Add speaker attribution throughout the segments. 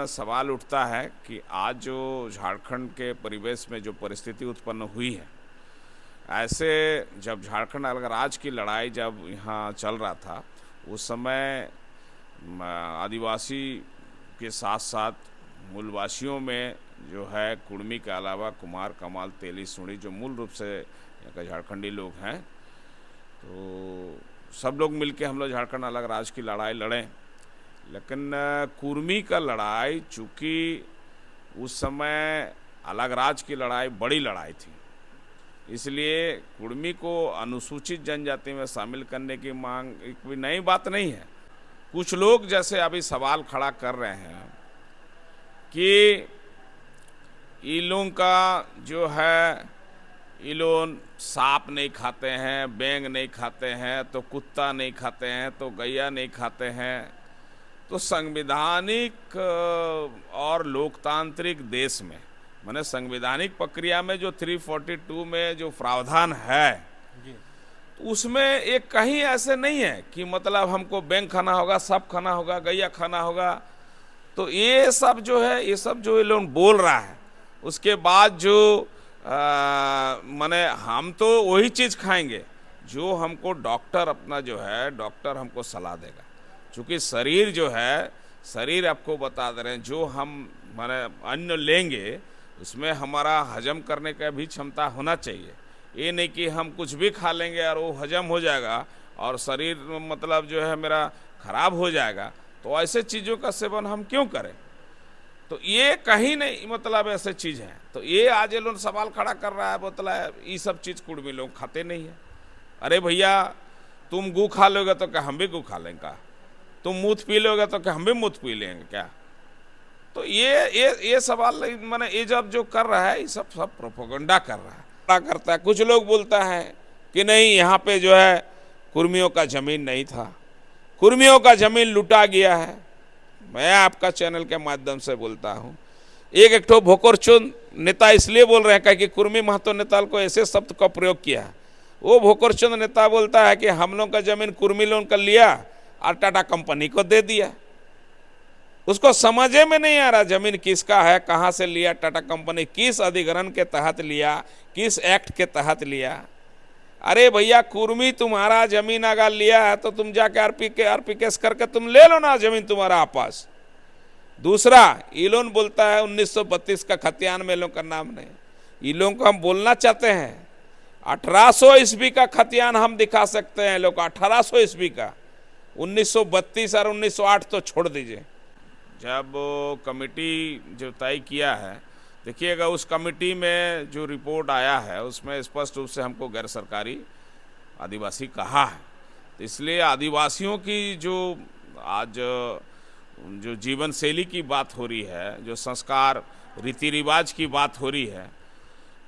Speaker 1: सवाल उठता है कि आज जो झारखंड के परिवेश में जो परिस्थिति उत्पन्न हुई है, ऐसे जब झारखंड अलग राज्य की लड़ाई जब यहाँ चल रहा था, उस समय आदिवासी के साथ साथ मूलवासियों में जो है कुर्मी के अलावा कुमार, कमाल, तेली, सुणी, जो मूल रूप से यहाँ के झारखंडी लोग हैं, तो सब लोग मिलके हम लोग झारखंड अलग राज्य की लड़ाई लड़ें। लेकिन कुर्मी का लड़ाई चूँकि उस समय अलग राज्य की लड़ाई बड़ी लड़ाई थी, इसलिए कुर्मी को अनुसूचित जनजाति में शामिल करने की मांग एक भी नई बात नहीं है। कुछ लोग जैसे अभी सवाल खड़ा कर रहे हैं कि ये लोगों का जो है, ये लोग सांप नहीं खाते हैं, बैंग नहीं खाते हैं, तो कुत्ता नहीं खाते हैं, तो गैया नहीं खाते हैं। तो संवैधानिक और लोकतांत्रिक देश में, माने संवैधानिक प्रक्रिया में जो 342 में जो प्रावधान है, तो उसमें एक कहीं ऐसे नहीं है कि मतलब हमको बैंग खाना होगा, सांप खाना होगा, गैया खाना होगा। तो ये सब जो है, ये सब जो ये लोग बोल रहा है, उसके बाद जो माने हम तो वही चीज़ खाएंगे जो हमको डॉक्टर अपना जो है, डॉक्टर हमको सलाह देगा। चूँकि शरीर जो है, शरीर आपको बता दे रहे हैं, जो हम माने अन्न लेंगे उसमें हमारा हजम करने का भी क्षमता होना चाहिए। ये नहीं कि हम कुछ भी खा लेंगे और वो हजम हो जाएगा और शरीर मतलब जो है मेरा खराब हो जाएगा। तो ऐसे चीज़ों का सेवन हम क्यों करें? तो ये कहीं नहीं मतलब ऐसे चीज़ है। तो ये आज ये लोग सवाल खड़ा कर रहा है, मतलब ये सब चीज़ कुर्मी लोग खाते नहीं है। अरे भैया, तुम गू खा लोगे तो क्या हम भी गू खा लेंगे क्या? तुम मूत पी लोगे तो क्या हम भी मूत पी लेंगे क्या? तो ये सवाल मैंने ये जब जो कर रहा है, ये सब प्रोपेगेंडा कर रहा है, क्या करता है। कुछ लोग बोलता है कि नहीं, यहाँ पे जो है कुर्मियों का ज़मीन नहीं था, कुर्मियों का ज़मीन लूटा गया है। मैं आपका चैनल के माध्यम से बोलता हूँ, एक ठो भोकरचंद नेता इसलिए बोल रहे हैं कि कुर्मी महतो नेता को ऐसे शब्द का प्रयोग किया। वो भोकरचंद नेता बोलता है कि हम लोग का ज़मीन कुर्मी लोगों का लिया और टाटा कंपनी को दे दिया। उसको समझे में नहीं आ रहा ज़मीन किसका है, कहाँ से लिया, टाटा कंपनी किस अधिग्रहण के तहत लिया, किस एक्ट के तहत लिया। अरे भैया, कुर्मी तुम्हारा ज़मीन अगर लिया है तो तुम जाके आरपी केस करके तुम ले लो ना ज़मीन तुम्हारा आपस। दूसरा, ये लोग बोलता है 1932 का खतियान में लोग का नाम नहीं। ये लोगों को हम बोलना चाहते हैं 1800 ईस्वी का खतियान हम दिखा सकते हैं लोग, 1800 ईस्वी का। 1932 और 1908 तो छोड़ दीजिए। जब कमेटी जो तय किया है, देखिएगा उस कमेटी में जो रिपोर्ट आया है उसमें स्पष्ट रूप से हमको गैर सरकारी आदिवासी कहा है। तो इसलिए आदिवासियों की जो आज जो जीवन शैली की बात हो रही है, जो संस्कार रीति रिवाज की बात हो रही है,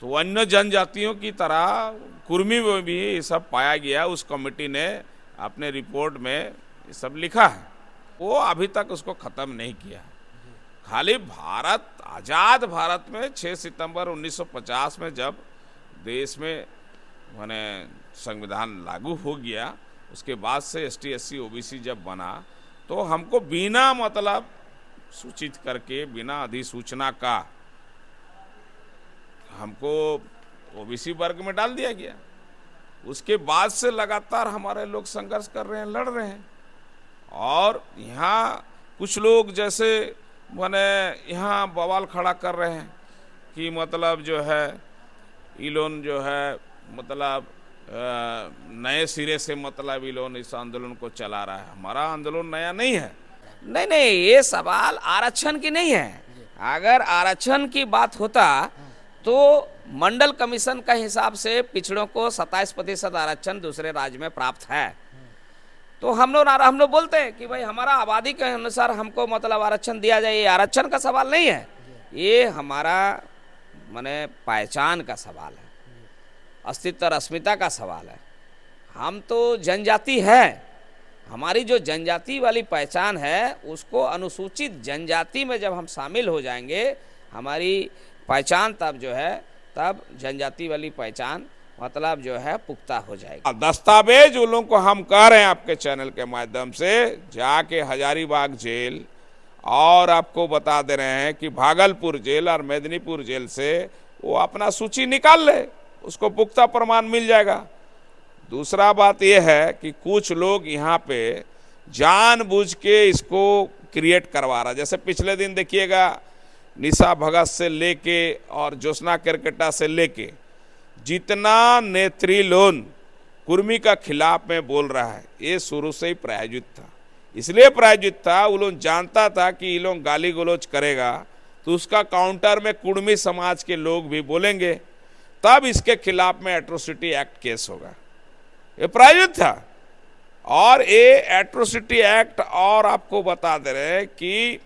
Speaker 1: तो अन्य जनजातियों की तरह कुर्मी में भी ये सब पाया गया। उस कमेटी ने अपने रिपोर्ट में ये सब लिखा है, वो अभी तक उसको ख़त्म नहीं किया। खाली भारत, आज़ाद भारत में 6 सितंबर 1950 में जब देश में माने संविधान लागू हो गया, उसके बाद से ST SC OBC जब बना, तो हमको बिना मतलब सूचित करके, बिना अधिसूचना का हमको OBC वर्ग में डाल दिया गया। उसके बाद से लगातार हमारे लोग संघर्ष कर रहे हैं, लड़ रहे हैं। और यहाँ कुछ लोग जैसे माने यहाँ बवाल खड़ा कर रहे हैं कि मतलब जो है ये लोग जो है मतलब नए सिरे से मतलब ये लोग इस आंदोलन को चला रहा है। हमारा आंदोलन नया नहीं है।
Speaker 2: नहीं, ये सवाल आरक्षण की नहीं है। अगर आरक्षण की बात होता तो मंडल कमीशन का हिसाब से पिछड़ों को 27% आरक्षण दूसरे राज्य में प्राप्त है। तो हम लोग बोलते हैं कि भाई हमारा आबादी के अनुसार हमको मतलब आरक्षण दिया जाए। ये आरक्षण का सवाल नहीं है, ये हमारा माने पहचान का सवाल है, अस्तित्व और अस्मिता का सवाल है। हम तो जनजाति है, हमारी जो जनजाति वाली पहचान है उसको अनुसूचित जनजाति में जब हम शामिल हो जाएंगे, हमारी पहचान तब जो है, तब जनजाति वाली पहचान मतलब जो है पुख्ता हो जाएगा।
Speaker 1: दस्तावेज उन लोगों को हम कह रहे हैं आपके चैनल के माध्यम से, जाके हजारीबाग जेल और आपको बता दे रहे हैं कि भागलपुर जेल और मेदिनीपुर जेल से वो अपना सूची निकाल ले, उसको पुख्ता प्रमाण मिल जाएगा। दूसरा बात यह है कि कुछ लोग यहाँ पे जानबूझ के इसको क्रिएट करवा रहा है। जैसे पिछले दिन देखिएगा, निशा भगत से लेके और ज्योत्सना केरकेटा से लेके जितना नेत्री लोन कुर्मी का खिलाफ में बोल रहा है, ये शुरू से ही प्रायोजित था। इसलिए प्रायोजित था, वो लोग जानता था कि ये लोग गाली गलौज करेगा तो उसका काउंटर में कुर्मी समाज के लोग भी बोलेंगे, तब इसके खिलाफ में एट्रोसिटी एक्ट केस होगा। ये प्रायोजित था। और ये एट्रोसिटी एक्ट, और आपको बता दे रहे हैं कि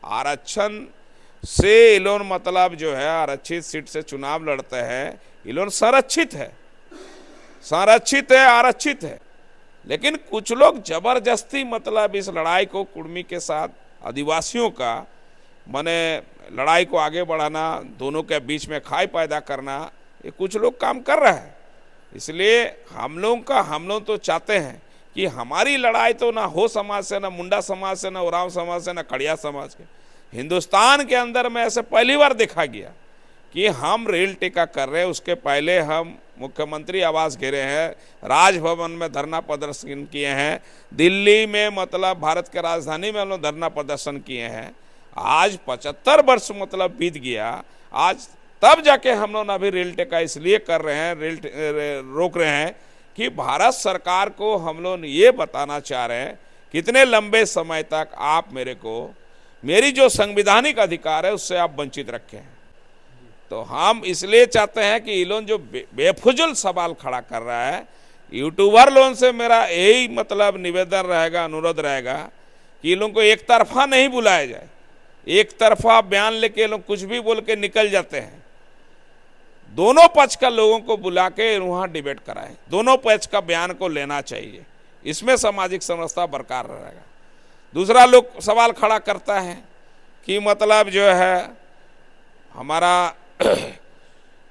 Speaker 1: आरक्षण से ये लोग मतलब जो है आरक्षित सीट से चुनाव लड़ते हैं, ये लोग संरक्षित है, संरक्षित है, आरक्षित है। लेकिन कुछ लोग जबरदस्ती मतलब इस लड़ाई को कुर्मी के साथ आदिवासियों का माने लड़ाई को आगे बढ़ाना, दोनों के बीच में खाई पैदा करना, ये कुछ लोग काम कर रहा है। इसलिए हम लोग तो चाहते हैं कि हमारी लड़ाई तो ना हो समाज से, ना मुंडा समाज से, ना उरांव समाज से, ना खड़िया समाज के। हिंदुस्तान के अंदर में ऐसे पहली बार देखा गया कि हम रेल टेका कर रहे हैं। उसके पहले हम मुख्यमंत्री आवास घेरे हैं, राजभवन में धरना प्रदर्शन किए हैं, दिल्ली में मतलब भारत के राजधानी में हम लोग धरना प्रदर्शन किए हैं। आज 75 वर्ष मतलब बीत गया, आज तब जाके हम लोग अभी रेल टेका इसलिए कर रहे हैं, रोक रहे हैं कि भारत सरकार को हम लोग ये बताना चाह रहे हैं कितने लंबे समय तक आप मेरी जो संवैधानिक अधिकार है उससे आप वंचित रखे हैं। तो हम इसलिए चाहते हैं कि ये लोग जो बेफुजुल सवाल खड़ा कर रहा है, यूट्यूबर लोगों से मेरा यही मतलब निवेदन रहेगा, अनुरोध रहेगा कि ये लोगों को एक तरफा नहीं बुलाया जाए। एक तरफा बयान लेके लोग कुछ भी बोल के निकल जाते हैं। दोनों पक्ष का लोगों को बुला के वहाँ डिबेट कराएं, दोनों पक्ष का बयान को लेना चाहिए, इसमें सामाजिक समरसता बरकरार रहेगा। दूसरा लोग सवाल खड़ा करता है कि मतलब जो है हमारा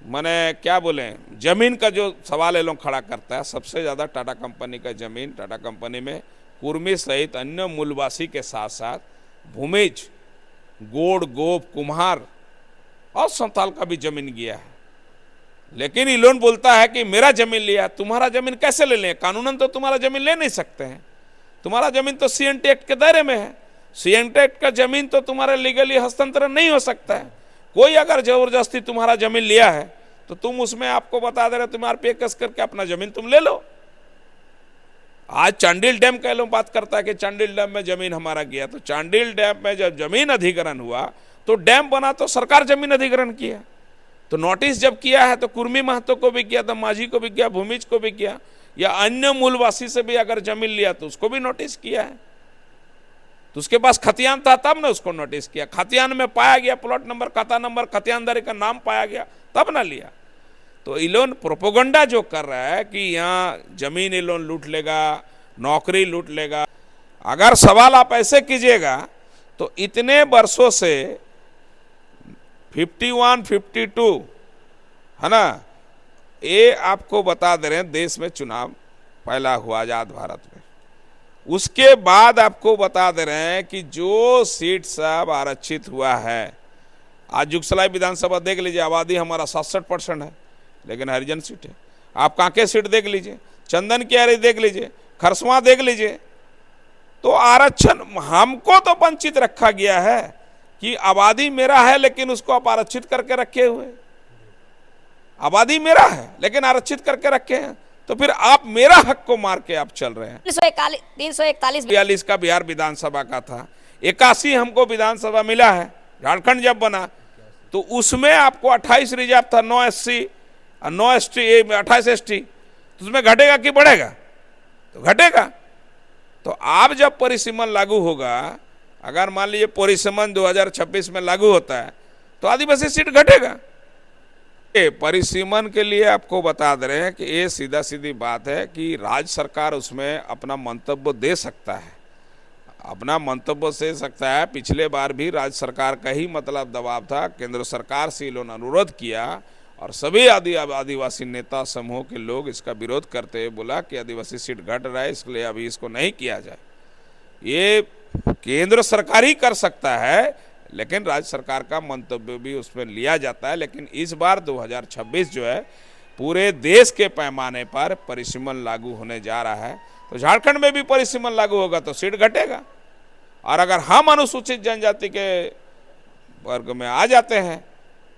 Speaker 1: माने क्या बोले, जमीन का जो सवाल ये लोग खड़ा करता है, सबसे ज़्यादा टाटा कंपनी का जमीन, टाटा कंपनी में कुर्मी सहित अन्य मूलवासी के साथ साथ भूमिज, गोड़, गोप, कुम्हार और संताल का भी जमीन गया है। लेकिन ये लोग बोलता है कि मेरा जमीन लिया, तुम्हारा जमीन कैसे ले लें? कानूनन तो तुम्हारा जमीन ले नहीं सकते हैं, तुम्हारा जमीन तो सीएनटी एक्ट के दायरे में है। सीएनटी एक्ट का जमीन तो तुम्हारे लीगली हस्तांतरण नहीं हो सकता है। कोई अगर जबरदस्ती तुम्हारा जमीन लिया है तो तुम उसमें आपको बता दे रहे तुम आरपीए कस करके अपना जमीन तुम ले लो। आज चांडिल डैम का लोग बात करता है कि चांडिल डैम में जमीन हमारा गया, तो चांडिल डैम में जब जमीन अधिग्रहण हुआ तो डैम बना तो सरकार जमीन अधिग्रहण किया, तो नोटिस जब किया है तो कुर्मी महतो को भी किया, तो माझी को भी किया, भूमिज को भी किया, या अन्य मूलवासी से भी अगर जमीन लिया तो उसको भी नोटिस किया है। तो उसके पास खतियान था तब ना उसको नोटिस किया, खतियान में पाया गया प्लॉट नंबर, खाता नंबर, खतियानदारी का नाम पाया गया तब ना लिया। तो ये लोग प्रोपोगंडा जो कर रहा है कि यहाँ जमीन ये लोग लूट लेगा, नौकरी लूट लेगा। अगर सवाल आप ऐसे कीजिएगा तो इतने वर्षों से 51, 52 है ना, ये आपको बता दे रहे हैं देश में चुनाव पहला हुआ आजाद भारत में। उसके बाद आपको बता दे रहे हैं कि जो सीट सब आरक्षित हुआ है, आज जुगसलाई विधानसभा देख लीजिए, आबादी हमारा 67% है, लेकिन हरिजन सीट है। आप कांके सीट देख लीजिए, चंदन कियारी देख लीजिए, खरसवां देख लीजिए। तो आरक्षण हमको तो वंचित रखा गया है कि आबादी मेरा है लेकिन उसको आप आरक्षित करके रखे हुए। आबादी मेरा है लेकिन आरक्षित करके रखे हैं, तो फिर आप मेरा हक को मार के आप चल रहे हैं। 341 का बिहार विधानसभा का था, 81 हमको विधानसभा मिला है। झारखंड जब बना तो उसमें आपको 28 रिजर्व था, 9 SC और 9 ST, 28 ST, तो उसमें घटेगा कि बढ़ेगा? तो घटेगा। तो आप जब परिसीमन लागू होगा, अगर मान लीजिए परिसीमन 2026 में लागू होता है तो आदिवासी सीट घटेगा। परिसीमन के लिए आपको बता दे रहे हैं कि ये सीधा सीधी बात है कि राज्य सरकार उसमें अपना मंतव्य दे सकता है, अपना मंतव्य दे सकता है। पिछले बार भी राज्य सरकार का ही मतलब दबाव था, केंद्र सरकार से इन्होंने अनुरोध किया और सभी आदिवासी नेता समूह के लोग इसका विरोध करते हुए बोला कि आदिवासी सीट घट रहा है, इसलिए अभी इसको नहीं किया जाए। ये केंद्र सरकार ही कर सकता है, लेकिन राज्य सरकार का मंतव्य भी उसमें लिया जाता है। लेकिन इस बार 2026 जो है पूरे देश के पैमाने पर परिसीमन लागू होने जा रहा है, तो झारखंड में भी परिसीमन लागू होगा तो सीट घटेगा। और अगर हम अनुसूचित जनजाति के वर्ग में आ जाते हैं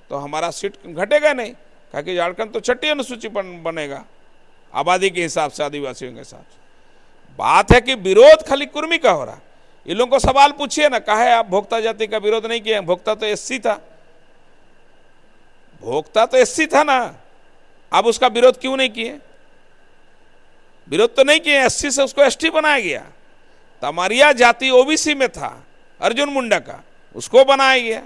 Speaker 1: तो हमारा सीट घटेगा नहीं, क्योंकि झारखंड तो छठी अनुसूची बनेगा आबादी के हिसाब से, आदिवासियों के हिसाब से। बात है कि विरोध खाली कुर्मी का हो रहा। इन लोगों को सवाल पूछिए ना, कहा है आप भोक्ता जाति का विरोध नहीं किए? भोक्ता तो एससी था, भोक्ता तो एससी था ना, आप उसका विरोध क्यों नहीं किए? विरोध तो नहीं किए, एससी से उसको एसटी बनाया गया। तमरिया जाति ओबीसी में था, अर्जुन मुंडा का, उसको बनाया गया।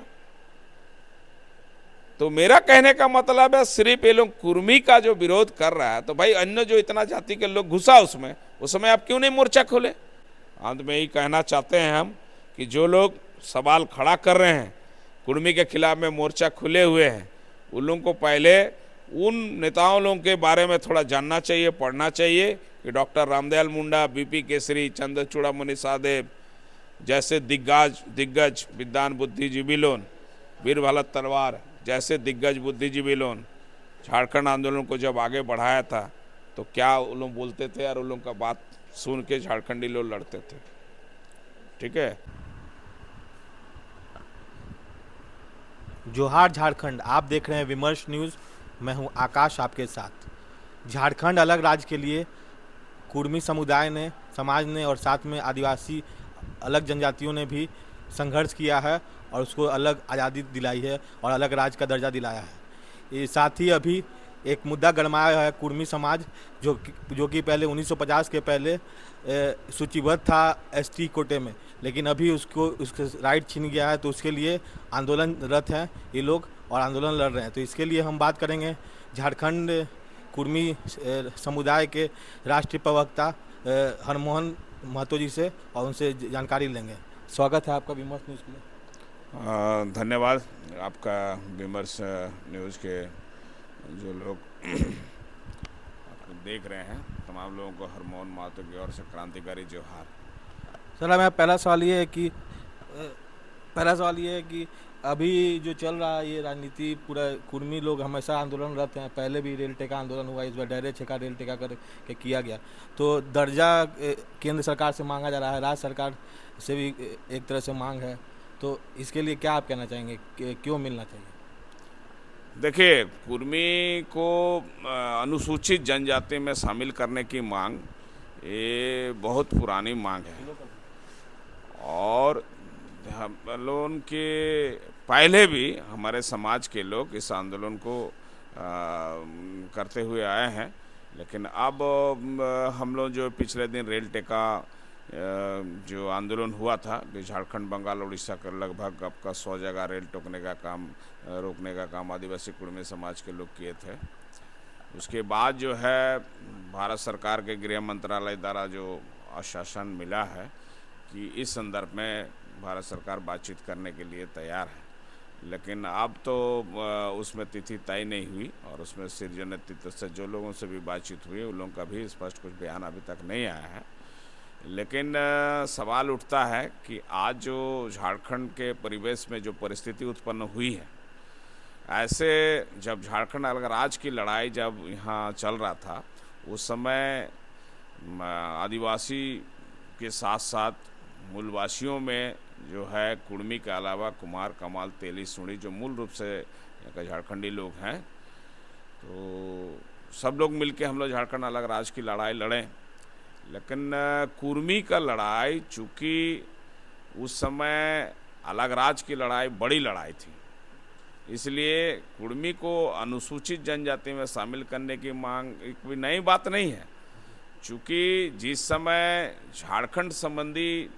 Speaker 1: तो मेरा कहने का मतलब है सिर्फ ये लोग कुर्मी का जो विरोध कर रहा है, तो भाई अन्य जो इतना जाति के लोग घुसा उसमें आप क्यों नहीं मोर्चा खोले? अंत में यही कहना चाहते हैं हम कि जो लोग सवाल खड़ा कर रहे हैं, कुर्मी के खिलाफ में मोर्चा खुले हुए हैं, उन लोगों को पहले उन नेताओं लोगों के बारे में थोड़ा जानना चाहिए, पढ़ना चाहिए कि डॉक्टर रामदयाल मुंडा, बीपी केसरी, चंद्रचूड़ामणि साहदेव जैसे दिग्गज विद्वान बुद्धिजीवी लोग, वीरभालत तलवार जैसे दिग्गज बुद्धिजीवी लोग झारखंड आंदोलन को जब आगे बढ़ाया था तो क्या उन लोग बोलते थे और उन लोगों का बात सुन के झारखंडी लोग लड़ते थे। ठीक है।
Speaker 3: जोहार झारखंड, आप देख रहे हैं विमर्श न्यूज़। मैं हूं आकाश आपके साथ। झारखंड अलग राज्य के लिए कुर्मी समुदाय ने, समाज ने और साथ में आदिवासी अलग जनजातियों ने भी संघर्ष किया है और उसको अलग आज़ादी दिलाई है और अलग राज्य का दर्जा दिलाया है। ये साथ ही अभी एक मुद्दा गरमाया है कुर्मी समाज, जो कि पहले 1950 के पहले सूचीबद्ध था एसटी कोटे में, लेकिन अभी उसका राइट छीन गया है, तो उसके लिए आंदोलनरत हैं ये लोग और आंदोलन लड़ रहे हैं। तो इसके लिए हम बात करेंगे झारखंड कुर्मी समुदाय के राष्ट्रीय प्रवक्ता हरमोहन महतो जी से और उनसे जानकारी लेंगे। स्वागत है आपका विमर्श न्यूज़ में।
Speaker 1: धन्यवाद आपका विमर्श न्यूज़ के जो लोग आपको देख रहे हैं, तमाम लोगों को हरमोहन महतो की ओर से क्रांतिकारी जोहार।
Speaker 3: सर, मैं पहला सवाल ये है कि अभी जो चल रहा है ये राजनीति, पूरा कुर्मी लोग हमेशा आंदोलनरत हैं। पहले भी रेल टेका आंदोलन हुआ, इस बार डरे छेका रेल टेका करके किया गया। तो दर्जा केंद्र सरकार से मांगा जा रहा है, राज्य सरकार से भी एक तरह से मांग है, तो इसके लिए क्या आप कहना चाहेंगे, क्यों मिलना चाहिए?
Speaker 1: देखिए, कुर्मी को अनुसूचित जनजाति में शामिल करने की मांग ये बहुत पुरानी मांग है और हम लोगों के पहले भी हमारे समाज के लोग इस आंदोलन को करते हुए आए हैं। लेकिन अब हम लोग जो पिछले दिन रेल टेका जो आंदोलन हुआ था कि झारखंड, बंगाल, उड़ीसा का लगभग आपका 100 जगह रेल रोकने का काम आदिवासी कुर्मी समाज के लोग किए थे। उसके बाद जो है भारत सरकार के गृह मंत्रालय द्वारा जो आश्वासन मिला है कि इस संदर्भ में भारत सरकार बातचीत करने के लिए तैयार है, लेकिन अब तो उसमें तिथि तय नहीं हुई और उसमें शीर्ष नेतृत्व से जो लोगों से भी बातचीत हुई उन लोगों का भी स्पष्ट कुछ बयान अभी तक नहीं आया है। लेकिन सवाल उठता है कि आज जो झारखंड के परिवेश में जो परिस्थिति उत्पन्न हुई है, ऐसे जब झारखंड अलग राज्य की लड़ाई जब यहाँ चल रहा था, उस समय आदिवासी के साथ साथ मूलवासियों में जो है कुर्मी के अलावा कुमार, कमाल, तेली, सुणी जो मूल रूप से यहाँ के झारखंडी लोग हैं, तो सब लोग मिलके हम लोग झारखंड अलग राज्य की लड़ाई लड़ें। लेकिन कुर्मी का लड़ाई चूँकि उस समय अलग राज्य की लड़ाई बड़ी लड़ाई थी, इसलिए कुर्मी को अनुसूचित जनजाति में शामिल करने की मांग एक भी नई बात नहीं है। चूँकि जिस समय झारखंड संबंधी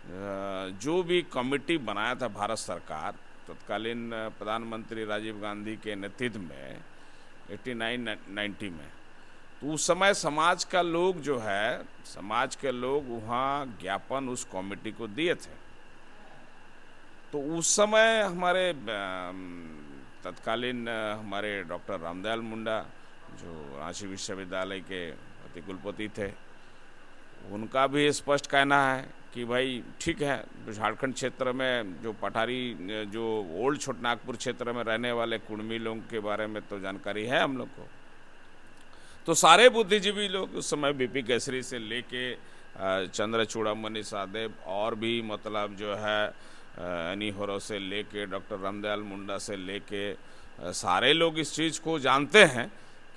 Speaker 1: जो भी कमेटी बनाया था भारत सरकार, तत्कालीन प्रधानमंत्री राजीव गांधी के नेतृत्व में 89-90 में, तो उस समय समाज का लोग जो है, समाज के लोग वहाँ ज्ञापन उस कमेटी को दिए थे। तो उस समय हमारे तत्कालीन हमारे डॉक्टर रामदयाल मुंडा जो रांची विश्वविद्यालय के कुलपति थे, उनका भी स्पष्ट कहना है कि भाई ठीक है, झारखंड क्षेत्र में जो पठारी जो ओल्ड छोटनागपुर क्षेत्र में रहने वाले कुर्मी लोगों के बारे में तो जानकारी है हम लोग को। तो सारे बुद्धिजीवी लोग उस समय बीपी केसरी से लेके चंद्रचूड़ामणि साहदेव और भी मतलब जो है एनी होरो से लेके डॉक्टर रामदयाल मुंडा से लेके सारे लोग इस चीज़ को जानते हैं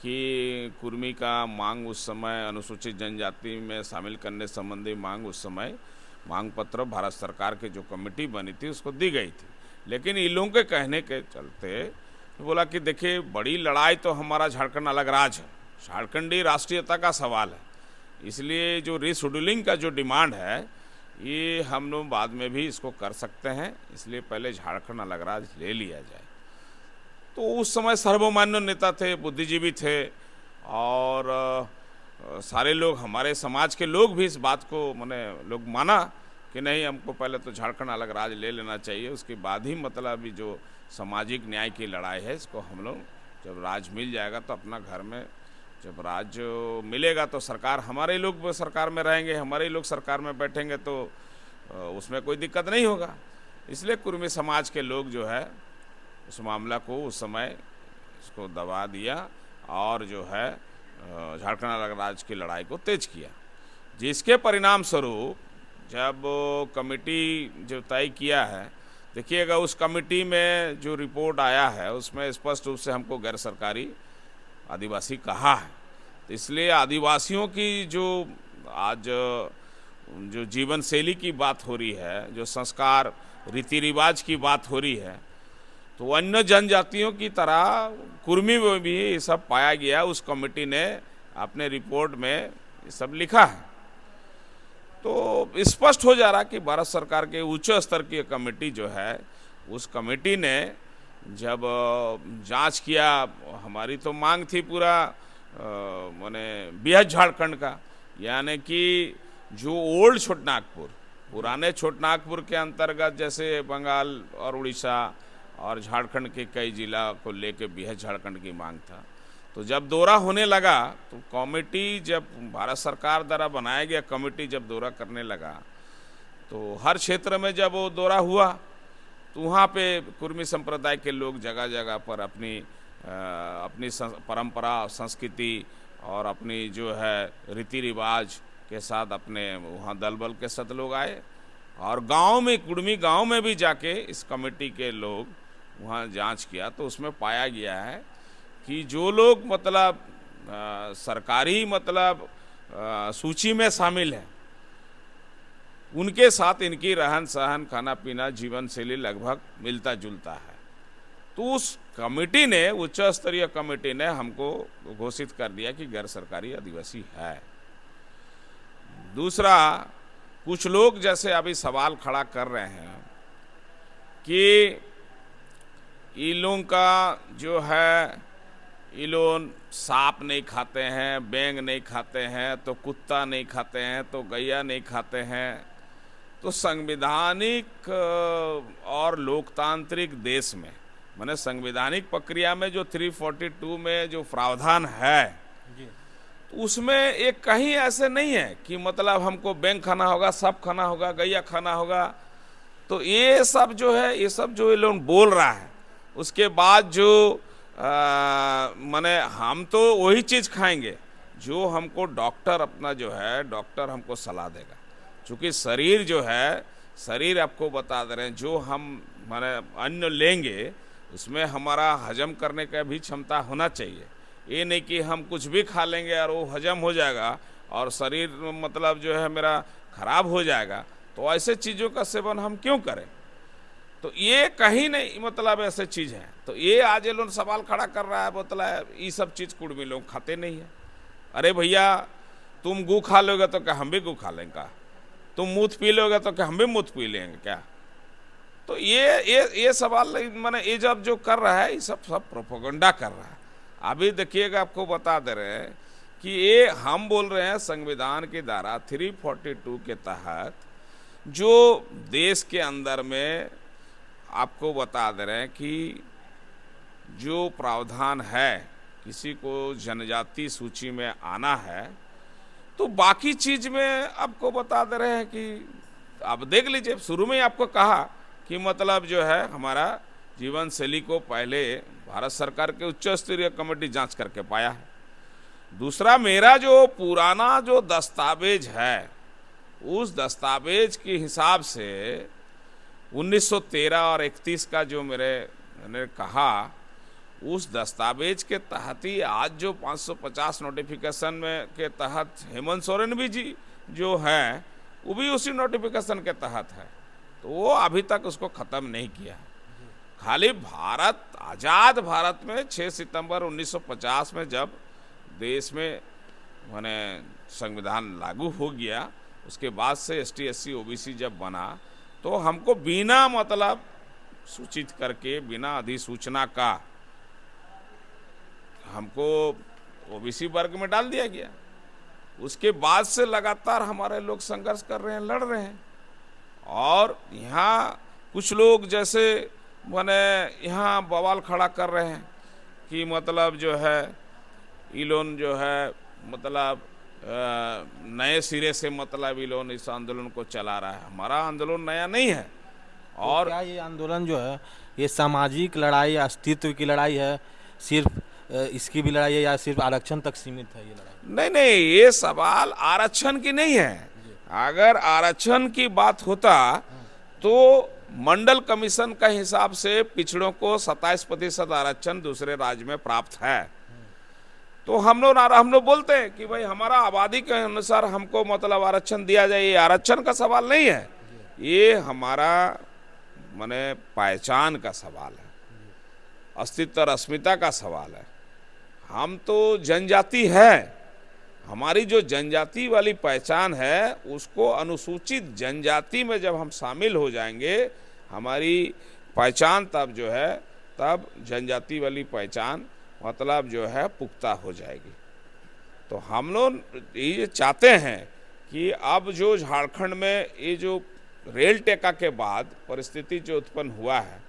Speaker 1: कि कुर्मी का मांग उस समय अनुसूचित जनजाति में शामिल करने संबंधी मांग उस समय मांग पत्र भारत सरकार की जो कमेटी बनी थी उसको दी गई थी। लेकिन इन लोगों के कहने के चलते बोला कि देखिए बड़ी लड़ाई तो हमारा झारखंड अलग राज्य है, झारखंडी राष्ट्रीयता का सवाल है, इसलिए जो रीशेड्यूलिंग का जो डिमांड है ये हम लोग बाद में भी इसको कर सकते हैं, इसलिए पहले झारखंड अलग राज्य ले लिया जाए। तो उस समय सर्वमान्य नेता थे, बुद्धिजीवी थे और सारे लोग हमारे समाज के लोग भी इस बात को माने लोग माना कि नहीं हमको पहले तो झारखंड अलग राज्य ले लेना चाहिए, उसके बाद ही मतलब जो सामाजिक न्याय की लड़ाई है इसको हम लोग जब राज मिल जाएगा तो अपना घर में जब राज्य मिलेगा तो सरकार हमारे लोग सरकार में रहेंगे, हमारे लोग सरकार में बैठेंगे तो उसमें कोई दिक्कत नहीं होगा। इसलिए कुर्मी समाज के लोग जो है उस मामला को उस समय इसको दबा दिया और जो है झारखंड अलग राज्य की लड़ाई को तेज किया, जिसके परिणाम स्वरूप जब कमेटी जो तय किया है, देखिएगा उस कमेटी में जो रिपोर्ट आया है उसमें स्पष्ट रूप से हमको गैर सरकारी आदिवासी कहा है। तो इसलिए आदिवासियों की जो आज जो जीवन शैली की बात हो रही है, जो संस्कार रीति रिवाज की बात हो रही है, तो अन्य जनजातियों की तरह कुर्मी में भी ये सब पाया गया। उस कमेटी ने अपने रिपोर्ट में ये सब लिखा है। तो स्पष्ट हो जा रहा कि भारत सरकार के उच्च स्तर की कमेटी जो है उस कमेटी ने जब जांच किया, हमारी तो मांग थी पूरा माने बृहद झारखंड का, यानी कि जो ओल्ड छोटनागपुर पुराने छोटनागपुर के अंतर्गत जैसे बंगाल और उड़ीसा और झारखंड के कई जिला को लेके बृहद झारखंड की मांग था। तो जब दौरा होने लगा तो कमेटी जब भारत सरकार द्वारा बनाया गया कमेटी जब दौरा करने लगा तो हर क्षेत्र में जब वो दौरा हुआ तो वहाँ पे कुर्मी संप्रदाय के लोग जगह जगह पर अपनी परंपरा संस्कृति और अपनी जो है रीति रिवाज के साथ अपने वहाँ दल बल के साथ लोग आए और गांव में कुर्मी गांव में भी जाके इस कमेटी के लोग वहाँ जांच किया तो उसमें पाया गया है कि जो लोग मतलब सरकारी मतलब सूची में शामिल हैं उनके साथ इनकी रहन सहन खाना पीना जीवन शैली लगभग मिलता जुलता है। तो उस कमेटी ने उच्च स्तरीय कमेटी ने हमको घोषित कर दिया कि गैर सरकारी आदिवासी है। दूसरा, कुछ लोग जैसे अभी सवाल खड़ा कर रहे हैं कि इन लोगों का जो है ये लोग सांप नहीं खाते हैं, बैंग नहीं खाते हैं, तो कुत्ता नहीं खाते हैं, तो गैया नहीं खाते हैं। तो संवैधानिक और लोकतांत्रिक देश में माने संवैधानिक प्रक्रिया में जो 342 में जो प्रावधान है तो उसमें एक कहीं ऐसे नहीं है कि मतलब हमको बैंग खाना होगा, सांप खाना होगा, गैया खाना होगा। तो ये सब जो है ये सब जो ये लोग बोल रहा है उसके बाद जो माने हम तो वही चीज़ खाएंगे जो हमको डॉक्टर अपना जो है डॉक्टर हमको सलाह देगा, क्योंकि शरीर जो है शरीर आपको बता दे रहे हैं जो हम माने अन्न लेंगे उसमें हमारा हजम करने का भी क्षमता होना चाहिए। ये नहीं कि हम कुछ भी खा लेंगे और वो हजम हो जाएगा और शरीर मतलब जो है मेरा खराब हो जाएगा, तो ऐसे चीज़ों का सेवन हम क्यों करें। तो ये कहीं नहीं मतलब ऐसे चीज़ है। तो ये आज ये लोग सवाल खड़ा कर रहा है, मतलब ये सब चीज़ कुर्मी लोग खाते नहीं है। अरे भैया तुम गू खा लोगे तो क्या हम भी गू खा लेंगे क्या? तुम मूत पी लोगे तो क्या हम भी मूत पी लेंगे क्या? तो ये सवाल मैंने ये जब जो कर रहा है ये सब प्रोपेगेंडा कर रहा है। अभी देखिएगा आपको बता दे रहे हैं कि ये हम बोल रहे हैं संविधान की धारा 342 के तहत जो देश के अंदर में आपको बता दे रहे हैं कि जो प्रावधान है किसी को जनजाति सूची में आना है तो बाकी चीज़ में आपको बता दे रहे हैं कि आप देख लीजिए, शुरू में ही आपको कहा कि मतलब जो है हमारा जीवन शैली को पहले भारत सरकार के उच्च स्तरीय कमेटी जांच करके पाया है। दूसरा, मेरा जो पुराना जो दस्तावेज है, उस दस्तावेज के हिसाब से 1913 और 31 का जो मैंने कहा, उस दस्तावेज के तहत ही आज जो 550 नोटिफिकेशन में के तहत हेमंत सोरेन भी जी जो है वो भी उसी नोटिफिकेशन के तहत है। तो वो अभी तक उसको ख़त्म नहीं किया है। खाली भारत, आज़ाद भारत में 6 सितंबर 1950 में जब देश में माने संविधान लागू हो गया, उसके बाद से ST SC OBC जब बना तो हमको बिना मतलब सूचित करके, बिना अधिसूचना का हमको OBC वर्ग में डाल दिया गया। उसके बाद से लगातार हमारे लोग संघर्ष कर रहे हैं, लड़ रहे हैं। और यहाँ कुछ लोग जैसे माने यहाँ बवाल खड़ा कर रहे हैं कि मतलब जो है इलोन जो है मतलब नए सिरे से मतलब इलोन इस आंदोलन को चला रहा है। हमारा आंदोलन नया नहीं है। और
Speaker 3: तो क्या ये आंदोलन जो है ये सामाजिक लड़ाई, अस्तित्व की लड़ाई है, सिर्फ इसकी भी लड़ाई है या सिर्फ आरक्षण तक सीमित है ये लड़ाई?
Speaker 1: नहीं नहीं, ये सवाल आरक्षण की नहीं है। अगर आरक्षण की बात होता तो मंडल कमीशन का हिसाब से पिछड़ों को 27% आरक्षण दूसरे राज्य में प्राप्त है। तो हम लोग बोलते हैं कि भाई हमारा आबादी के अनुसार हमको मतलब आरक्षण दिया जाए। ये आरक्षण का सवाल नहीं है, ये हमारा माने पहचान का सवाल है, अस्तित्व और अस्मिता का सवाल है। हम तो जनजाति है, हमारी जो जनजाति वाली पहचान है उसको अनुसूचित जनजाति में जब हम शामिल हो जाएंगे, हमारी पहचान तब जो है तब जनजाति वाली पहचान मतलब जो है पुख्ता हो जाएगी। तो हम लोग ये चाहते हैं कि अब जो झारखंड में ये जो रेल टेका के बाद परिस्थिति जो उत्पन्न हुआ है,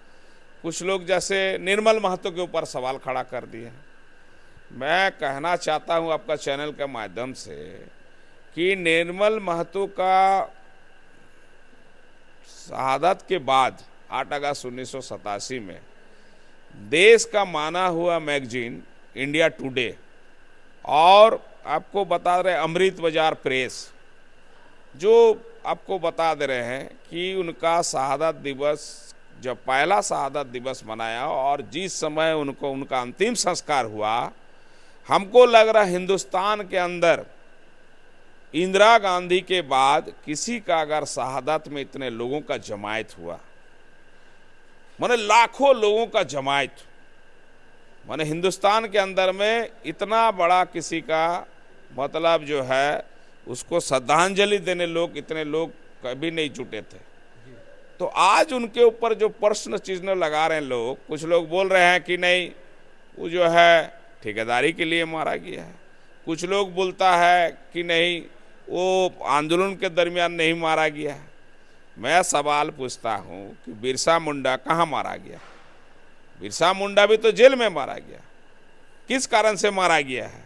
Speaker 1: कुछ लोग जैसे निर्मल महतो के ऊपर सवाल खड़ा कर दिए हैं। मैं कहना चाहता हूं आपका चैनल के माध्यम से कि निर्मल महतो का शहादत के बाद 8 अगस्त 1987 में देश का माना हुआ मैगजीन इंडिया टुडे और आपको बता रहे अमृत बाजार प्रेस जो आपको बता दे रहे हैं कि उनका शहादत दिवस, जब पहला शहादत दिवस मनाया और जिस समय उनका अंतिम संस्कार हुआ, हमको लग रहा हिंदुस्तान के अंदर इंदिरा गांधी के बाद किसी का अगर शहादत में इतने लोगों का जमायत हुआ, माने लाखों लोगों का जमायत, माने हिंदुस्तान के अंदर में इतना बड़ा किसी का मतलब जो है उसको श्रद्धांजलि देने लोग, इतने लोग कभी नहीं जुटे थे। तो आज उनके ऊपर जो प्रश्न चिन्ह लगा रहे हैं लोग, कुछ लोग बोल रहे हैं कि नहीं वो जो है ठेकेदारी के लिए मारा गया है, कुछ लोग बोलता है कि नहीं वो आंदोलन के दरमियान नहीं मारा गया है। मैं सवाल पूछता हूं कि बिरसा मुंडा कहाँ मारा गया? बिरसा मुंडा भी तो जेल में मारा गया। किस कारण से मारा गया है?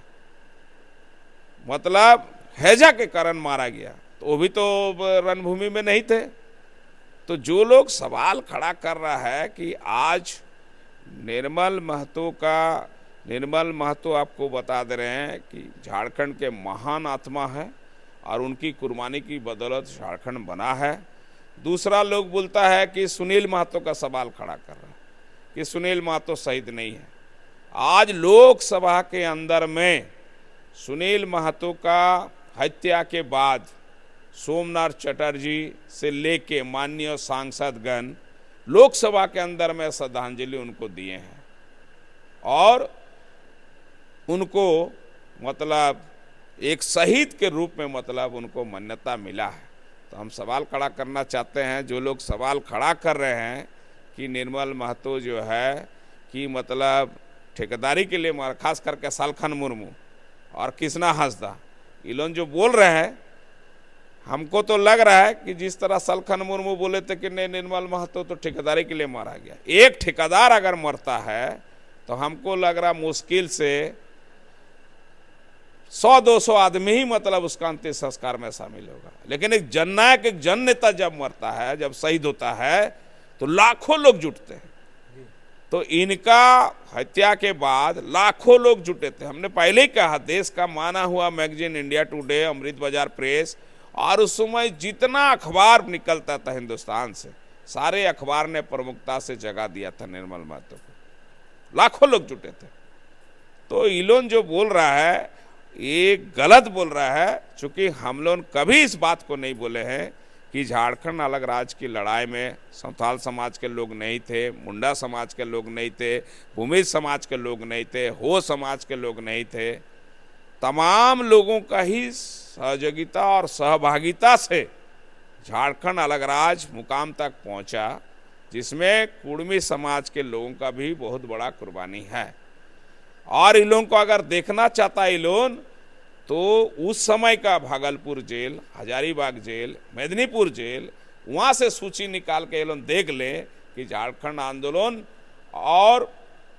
Speaker 1: मतलब हैजा के कारण मारा गया, तो वो भी तो रणभूमि में नहीं थे। तो जो लोग सवाल खड़ा कर रहा है कि आज निर्मल महतो आपको बता दे रहे हैं कि झारखंड के महान आत्मा है और उनकी कुर्बानी की बदौलत झारखंड बना है। दूसरा लोग बोलता है कि सुनील महतो का सवाल खड़ा कर रहा है कि सुनील महतो शहीद नहीं है। आज लोकसभा के अंदर में सुनील महतो का हत्या के बाद सोमनाथ चटर्जी से लेके माननीय सांसदगण लोकसभा के अंदर में श्रद्धांजलि उनको दिए हैं और उनको मतलब एक शहीद के रूप में मतलब उनको मान्यता मिला है। तो हम सवाल खड़ा करना चाहते हैं, जो लोग सवाल खड़ा कर रहे हैं कि निर्मल महतो जो है कि मतलब ठेकेदारी के लिए मारा, खास करके सालखन मुर्मू और कृष्णा हंसदा, ये लोग जो बोल रहे हैं, हमको तो लग रहा है कि जिस तरह सालखन मुर्मू बोले थे कि नहीं निर्मल महतो तो ठेकेदारी के लिए मारा गया, एक ठेकेदार अगर मरता है तो हमको लग रहा मुश्किल से 100-200 आदमी ही मतलब उसका अंतिम संस्कार में शामिल होगा। लेकिन एक जननायक, एक जन नेता जब मरता है, जब शहीद होता है, तो लाखों लोग जुटते हैं। तो इनका हत्या के बाद लाखों लोग जुटे थे। हमने पहले ही कहा, देश का माना हुआ मैगजीन इंडिया टुडे, अमृत बाजार प्रेस, और उस समय जितना अखबार निकलता था हिंदुस्तान से, सारे अखबार ने प्रमुखता से जगह दिया था निर्मल महतो को। लाखों लोग जुटे थे। तो इलोन जो बोल रहा है ये गलत बोल रहा है, चूंकि हम लोग कभी इस बात को नहीं बोले हैं कि झारखंड अलग राज्य की लड़ाई में संथाल समाज के लोग नहीं थे, मुंडा समाज के लोग नहीं थे, भूमिज समाज के लोग नहीं थे, हो समाज के लोग नहीं थे। तमाम लोगों का ही सहयोगिता और सहभागिता से झारखंड अलग राज्य मुकाम तक पहुंचा, जिसमें कुर्मी समाज के लोगों का भी बहुत बड़ा कुर्बानी है। और इन लोगों को अगर देखना चाहता है इलोन, तो उस समय का Bhagalpur jail, Hazaribagh jail, Medinipur jail, वहाँ से सूची निकाल के इलोन देख ले कि झारखंड आंदोलन और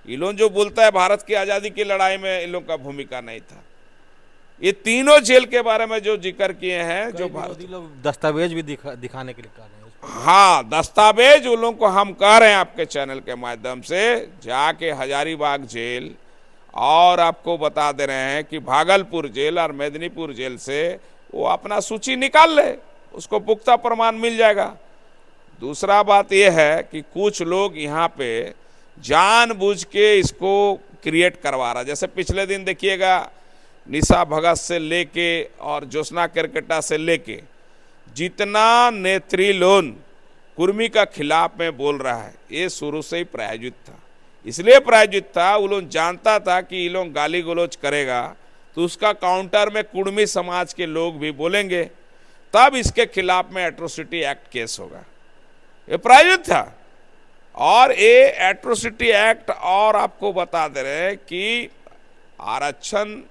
Speaker 1: इलोन जो बोलता है भारत की आज़ादी की लड़ाई में इन लोगों का भूमिका नहीं था। ये तीनों जेल के बारे में जो जिक्र किए हैं, जो
Speaker 3: विरोधी लोग दस्तावेज भी दिखाने के लिए कह रहे हैं।
Speaker 1: हाँ, दस्तावेज उन लोगों को हम कह रहे हैं आपके चैनल के माध्यम से, जाके हजारीबाग जेल और आपको बता दे रहे हैं कि भागलपुर जेल और मेदिनीपुर जेल से वो अपना सूची निकाल ले, उसको पुख्ता प्रमाण मिल जाएगा। दूसरा बात यह है कि कुछ लोग यहाँ पे जानबूझ के इसको क्रिएट करवा रहा, जैसे पिछले दिन देखिएगा निशा भगत से लेके और ज्योत्सना केरकेटा से लेके जितना नेत्री लोन कुर्मी का खिलाफ में बोल रहा है, ये शुरू से ही प्रायोजित था। इसलिए प्रायोजित था, वो लोग जानता था कि ये लोग गाली गलौज करेगा तो उसका काउंटर में कुर्मी समाज के लोग भी बोलेंगे, तब इसके खिलाफ में एट्रोसिटी एक्ट केस होगा। ये प्रायोजित था। और ये एट्रोसिटी एक्ट, और आपको बता दे रहे हैं कि आरक्षण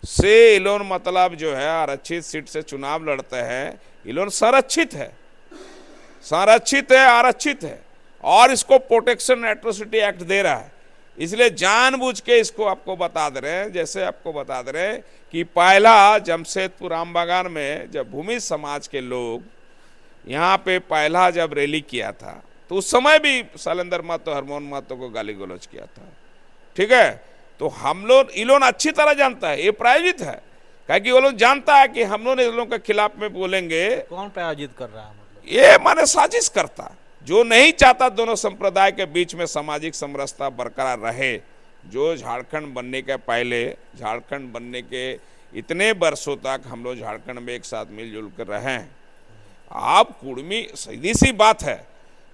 Speaker 1: से ये लोग मतलब जो है आरक्षित सीट से चुनाव लड़ते हैं, ये लोग संरक्षित है, संरक्षित है, आरक्षित है, और इसको प्रोटेक्शन एट्रोसिटी एक्ट दे रहा है। इसलिए जानबूझ के इसको आपको बता दे रहे हैं। जैसे आपको बता दे रहे हैं कि पहला जमशेदपुर रामबागान में जब भूमि समाज के लोग यहाँ पे पहला जब रैली किया था, तो उस समय भी शैलेंद्र महतो, हरमोहन महतो को गाली गलौज किया था। ठीक है, तो हम लोग इलोन अच्छी तरह जानता है, ये प्रायोजित है, क्योंकि वो लोग जानता है कि हम लोग इन लोगों के खिलाफ में बोलेंगे।
Speaker 3: कौन प्रायोजित कर रहा है? मतलब
Speaker 1: ये माने साजिश करता, जो नहीं चाहता दोनों संप्रदाय के बीच में सामाजिक समरसता बरकरार रहे। जो झारखंड बनने के पहले, झारखंड बनने के इतने वर्षों तक हम लोग झारखंड में एक साथ मिलजुल कर रहे हैं। आप कुर्मी, सीधी सी बात है,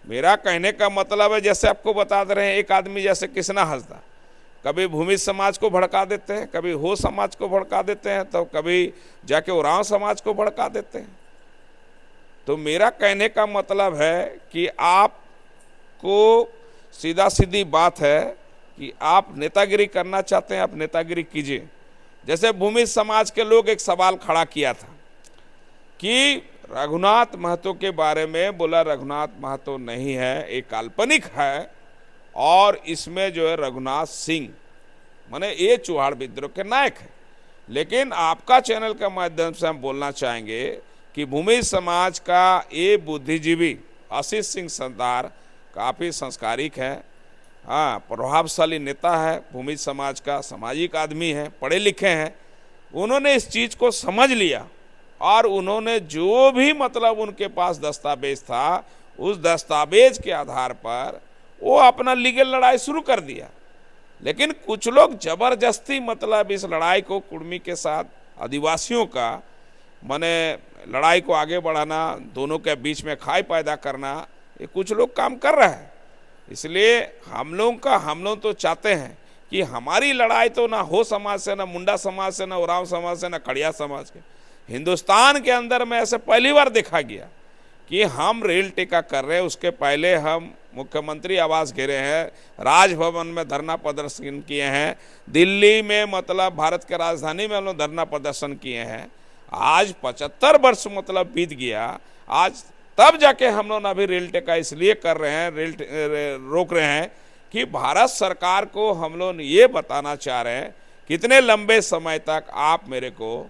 Speaker 1: मेरा कहने का मतलब है, जैसे आपको बता दे रहे हैं, एक आदमी जैसे कृष्णा हंसदा कभी भूमि समाज को भड़का देते हैं, कभी हो समाज को भड़का देते हैं, तो कभी जाके उरांव समाज को भड़का देते हैं। तो मेरा कहने का मतलब है कि आपको सीधा सीधी बात है कि आप नेतागिरी करना चाहते हैं, आप नेतागिरी कीजिए। जैसे भूमि समाज के लोग एक सवाल खड़ा किया था कि रघुनाथ महतो के बारे में, बोला रघुनाथ महतो नहीं है, एक काल्पनिक है, और इसमें जो है रघुनाथ सिंह माने ये चौहाड़ विद्रोह के नायक है। लेकिन आपका चैनल के माध्यम से हम बोलना चाहेंगे कि भूमि समाज का ये बुद्धिजीवी आशीष सिंह सरदार काफ़ी संस्कारिक है, हाँ, प्रभावशाली नेता है, भूमि समाज का सामाजिक आदमी है, पढ़े लिखे हैं। उन्होंने इस चीज़ को समझ लिया और उन्होंने जो भी मतलब उनके पास दस्तावेज था, उस दस्तावेज के आधार पर वो अपना लीगल लड़ाई शुरू कर दिया। लेकिन कुछ लोग जबरदस्ती मतलब इस लड़ाई को कुर्मी के साथ आदिवासियों का माने लड़ाई को आगे बढ़ाना, दोनों के बीच में खाई पैदा करना, ये कुछ लोग काम कर रहे हैं। इसलिए हम लोग तो चाहते हैं कि हमारी लड़ाई तो ना हो समाज से, ना मुंडा समाज से, ना उरांव समाज से, ना खड़िया समाज के। हिंदुस्तान के अंदर में ऐसे पहली बार देखा गया कि हम रेल टेका कर रहे हैं, उसके पहले हम मुख्यमंत्री आवास घेरे हैं, राजभवन में धरना प्रदर्शन किए हैं, दिल्ली में मतलब भारत के राजधानी में हम लोग धरना प्रदर्शन किए हैं। आज 75 वर्ष मतलब बीत गया, आज तब जाके हम लोग अभी रेल टेका इसलिए कर रहे हैं, रोक रहे हैं कि भारत सरकार को हम लोग ये बताना चाह रहे हैं कितने लंबे समय तक आप मेरे को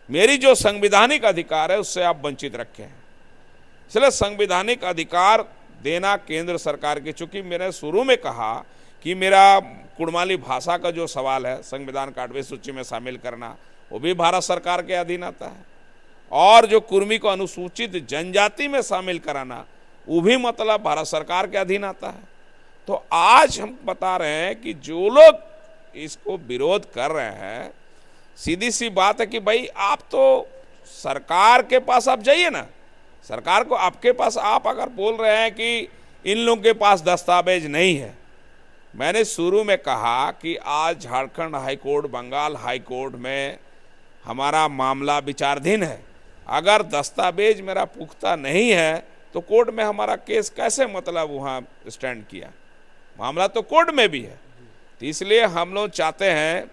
Speaker 1: मेरी जो संवैधानिक अधिकार है उससे आप वंचित रखे हैं। इसलिए संवैधानिक अधिकार देना केंद्र सरकार की, चूंकि मैंने शुरू में कहा कि मेरा कुड़माली भाषा का जो सवाल है संविधान का 8वीं सूची में शामिल करना, वो भी भारत सरकार के अधीन आता है, और जो कुर्मी को अनुसूचित जनजाति में शामिल कराना वो भी मतलब भारत सरकार के अधीन आता है। तो आज हम बता रहे हैं कि जो लोग इसको विरोध कर रहे हैं, सीधी सी बात है कि भाई आप तो सरकार के पास आप जाइए ना, सरकार को आपके पास आप अगर बोल रहे हैं कि इन लोगों के पास दस्तावेज नहीं है, मैंने शुरू में कहा कि आज झारखंड हाईकोर्ट, बंगाल हाईकोर्ट में हमारा मामला विचाराधीन है। अगर दस्तावेज मेरा पुख्ता नहीं है तो कोर्ट में हमारा केस कैसे मतलब वहाँ स्टैंड किया, मामला तो कोर्ट में भी है। तो इसलिए हम लोग चाहते हैं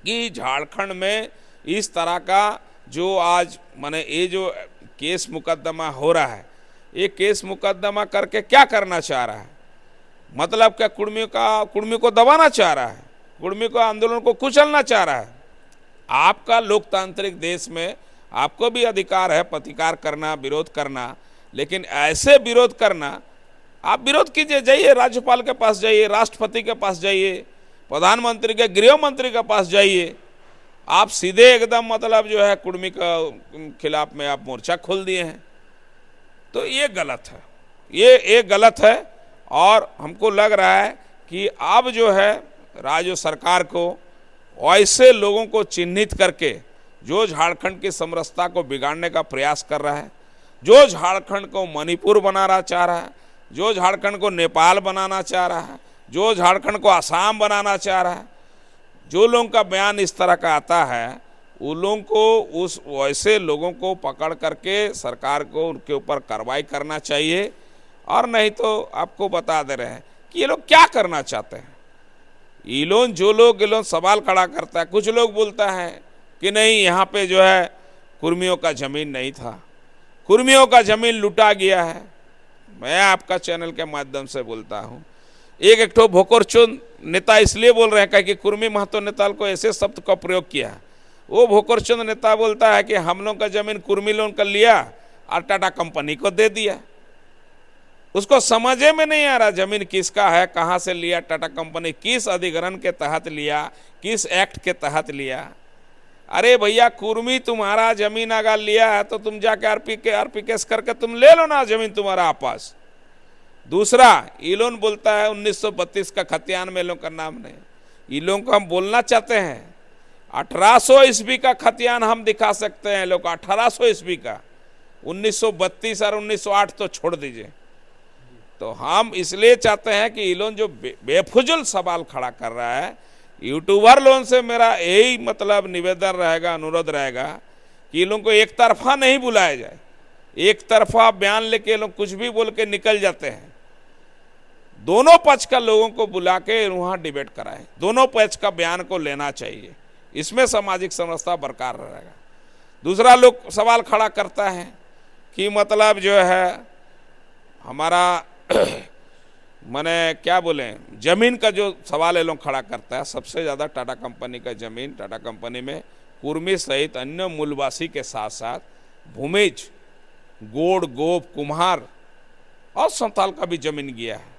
Speaker 1: कि झारखंड में इस तरह का जो आज माने ये जो केस मुकदमा हो रहा है, ये केस मुकदमा करके क्या करना चाह रहा है, मतलब क्या कुर्मी को दबाना चाह रहा है, कुर्मी को आंदोलन को कुचलना चाह रहा है। आपका लोकतांत्रिक देश में आपको भी अधिकार है प्रतिकार करना, विरोध करना, लेकिन ऐसे विरोध करना, आप विरोध कीजिए, जाइए राज्यपाल के पास जाइए, राष्ट्रपति के पास जाइए, प्रधानमंत्री के, गृह मंत्री के पास जाइए, आप सीधे एकदम मतलब जो है कुर्मी का खिलाफ में आप मोर्चा खोल दिए हैं। तो ये गलत है, ये गलत है। और हमको लग रहा है कि अब जो है राज्य सरकार को ऐसे लोगों को चिन्हित करके जो झारखंड की समरसता को बिगाड़ने का प्रयास कर रहा है, जो झारखंड को मणिपुर बनाना चाह रहा है, जो झारखंड को नेपाल बनाना चाह रहा है, जो झारखंड को असम बनाना चाह रहा है, जो लोगों का बयान इस तरह का आता है, उन लोगों को, उस वैसे लोगों को पकड़ करके सरकार को उनके ऊपर कार्रवाई करना चाहिए। और नहीं तो आपको बता दे रहे हैं कि ये लोग क्या करना चाहते हैं। ये लोग सवाल खड़ा करता है, कुछ लोग बोलता है कि नहीं यहाँ पे जो है कुर्मियों का ज़मीन नहीं था, कुर्मियों का ज़मीन लूटा गया है। मैं आपका चैनल के माध्यम से बोलता हूँ, एक ठो भोकरचंद नेता इसलिए बोल रहे हैं कि कुर्मी महतो नेता को ऐसे शब्द का प्रयोग किया है। वो भोकरचंद नेता बोलता है कि हम लोग का ज़मीन कुर्मी लोग का लिया और टाटा कंपनी को दे दिया। उसको समझे में नहीं आ रहा ज़मीन किसका है, कहाँ से लिया टाटा कंपनी, किस अधिग्रहण के तहत लिया, किस एक्ट के तहत लिया। अरे भैया, कुर्मी तुम्हारा ज़मीन अगर लिया है तो तुम जाके आरपी केस करके तुम ले लो ना ज़मीन तुम्हारा आपस। दूसरा, इलोन बोलता है 1932 का खतियान में लोग का नाम नहीं। इलोन को हम बोलना चाहते हैं 1800 ईस्वी का खतियान हम दिखा सकते हैं लोग, 1800 ईस्वी का। 1932 और 1908 तो छोड़ दीजिए। तो हम इसलिए चाहते हैं कि इलोन जो बेफुजुल सवाल खड़ा कर रहा है, यूट्यूबर लोगों से मेरा यही मतलब निवेदन रहेगा, अनुरोध रहेगा कि इन लोगों को एक तरफा नहीं बुलाया जाए। एक तरफा बयान लेके लोग कुछ भी बोल के निकल जाते हैं। दोनों पक्ष का लोगों को बुला के वहाँ डिबेट कराएं, दोनों पक्ष का बयान को लेना चाहिए, इसमें सामाजिक समरसता बरकरार रहेगा। दूसरा लोग सवाल खड़ा करता है कि मतलब जो है हमारा मैंने क्या बोले, ज़मीन का जो सवाल है लोग खड़ा करता है, सबसे ज़्यादा टाटा कंपनी का ज़मीन, टाटा कंपनी में कुर्मी सहित अन्य मूलवासी के साथ साथ भूमिज, गोड़, गोप, कुम्हार और संताल का भी ज़मीन गया है।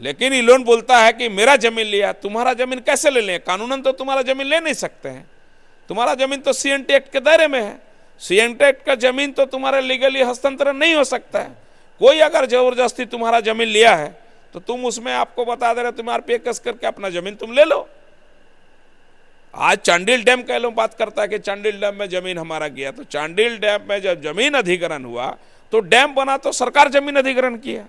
Speaker 1: लेकिन इलोन बोलता है कि मेरा ज़मीन लिया। तुम्हारा ज़मीन कैसे ले लें? कानूनन तो तुम्हारा ज़मीन ले नहीं सकते हैं। तुम्हारा ज़मीन तो CNT एक्ट के दायरे में है। CNT एक्ट का ज़मीन तो तुम्हारे लीगली हस्तांतरण नहीं हो सकता है। कोई अगर जबरदस्ती तुम्हारा ज़मीन लिया है तो तुम उसमें, आपको बता दे रहे, तुम RPA केस करके अपना ज़मीन तुम ले लो। आज चांडिल डैम का लोग बात करता है कि चांडिल डैम में ज़मीन हमारा गया। तो चांडिल डैम में जब ज़मीन अधिग्रहण हुआ तो डैम बना तो सरकार ज़मीन अधिग्रहण किया।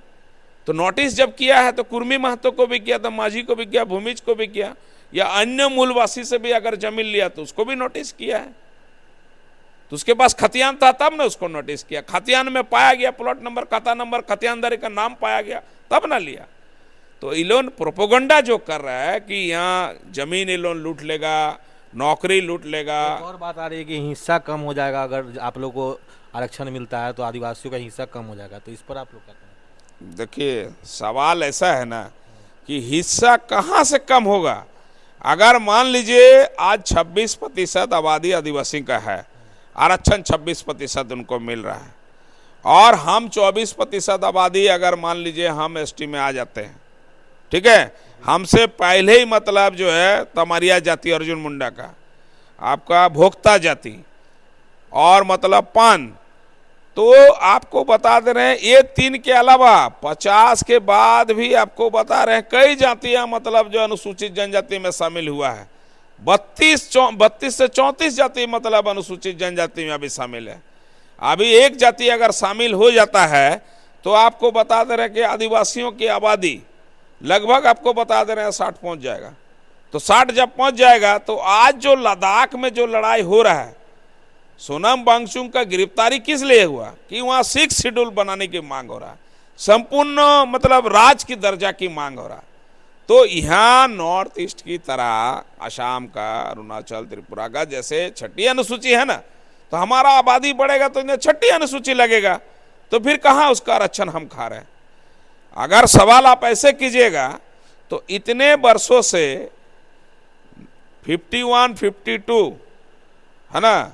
Speaker 1: तो नोटिस जब किया है तो कुर्मी महतो को भी किया, तो माझी को भी किया, भूमिज को भी किया, या अन्य मूलवासी से भी अगर जमीन लिया तो उसको भी नोटिस किया है। तो उसके पास खतियान था तब ना उसको नोटिस किया। खतियान में पाया गया प्लॉट नंबर, खाता नंबर, खतियानदारी का नाम पाया गया तब ना लिया। तो इलोन प्रोपोगंडा जो कर रहा है कि यहाँ जमीन इलोन लूट लेगा, नौकरी लूट लेगा।
Speaker 3: और बात आ रही है कि हिस्सा कम हो जाएगा, अगर आप लोग को आरक्षण मिलता है तो आदिवासियों का हिस्सा कम हो जाएगा। तो इस पर आप लोग क्या कहें?
Speaker 1: देखिए, सवाल ऐसा है ना कि हिस्सा कहाँ से कम होगा? अगर मान लीजिए आज 26% आबादी आदिवासी का है, आरक्षण 26% उनको मिल रहा है, और हम 24% आबादी अगर मान लीजिए हम एसटी में आ जाते हैं, ठीक है, हमसे पहले ही मतलब जो है तमारिया जाति अर्जुन मुंडा का, आपका भोक्ता जाति और मतलब पान, तो आपको बता दे रहे हैं ये 3 के अलावा 50 के बाद भी आपको बता रहे हैं कई जातियां मतलब जो अनुसूचित जनजाति में शामिल हुआ है। 32 से 34 जाति मतलब अनुसूचित जनजाति में अभी शामिल है। अभी एक जाति अगर शामिल हो जाता है तो आपको बता दे रहे हैं कि आदिवासियों की आबादी लगभग आपको बता दे रहे हैं 60 पहुंच जाएगा। तो 60 जब पहुंच जाएगा तो आज जो लद्दाख में जो लड़ाई हो रहा है, सोनम वांगचुक का गिरफ्तारी किस लिए हुआ कि वहां 6 शेड्यूल बनाने की मांग हो रहा है, संपूर्ण मतलब राज्य की दर्जा की मांग हो रहा है। तो यहाँ नॉर्थ ईस्ट की तरह असम का, अरुणाचल, त्रिपुरा का जैसे छठी अनुसूची है ना, तो हमारा आबादी बढ़ेगा तो इन्हें छठी अनुसूची लगेगा, तो फिर कहाँ उसका आरक्षण हम खा रहे हैं। अगर सवाल आप ऐसे कीजिएगा तो इतने वर्षों से 51, 52 है ना,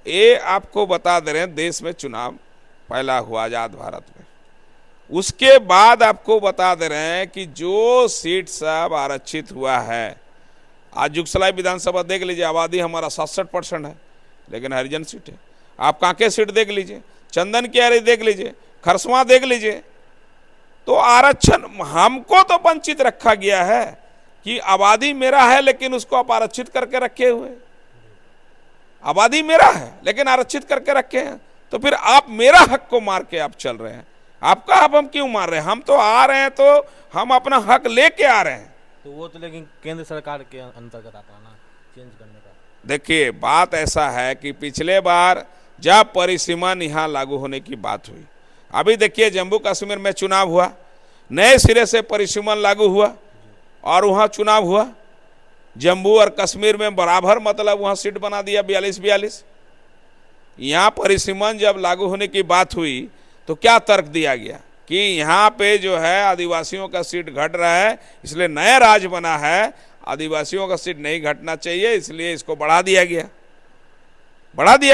Speaker 1: ये आपको बता दे रहे हैं देश में चुनाव पहला हुआ आजाद भारत में, उसके बाद आपको बता दे रहे हैं कि जो सीट सब आरक्षित हुआ है, आज जुगसलाई विधानसभा देख लीजिए, आबादी हमारा 67% है, लेकिन हरिजन सीट है। आप कांके सीट देख लीजिए, चंदन की आरी देख लीजिए, खरसवां देख लीजिए, तो आरक्षण हमको तो वंचित रखा गया है कि आबादी मेरा है लेकिन उसको आप आरक्षित करके रखे हुए, आबादी मेरा है लेकिन आरक्षित करके रखे हैं, तो फिर आप मेरा हक को मार के आप चल रहे हैं। आपका हक हम क्यों मार रहे हैं? हम तो आ रहे हैं तो हम अपना हक लेके आ रहे हैं।
Speaker 3: तो वो तो लेकिन केंद्र सरकार के अंतर्गत आता है ना चेंज करने का।
Speaker 1: देखिए बात ऐसा है कि पिछले बार जब परिसीमन यहाँ लागू होने की बात हुई, अभी देखिए जम्मू कश्मीर में चुनाव हुआ, नए सिरे से परिसीमन लागू हुआ और वहाँ चुनाव हुआ, जम्मू और कश्मीर में बराबर मतलब वहाँ सीट बना दिया 42-42। यहाँ परिसीमन जब लागू होने की बात हुई तो क्या तर्क दिया गया कि यहाँ पे जो है आदिवासियों का सीट घट रहा है, इसलिए नया राज्य बना है, आदिवासियों का सीट नहीं घटना चाहिए, इसलिए इसको बढ़ा दिया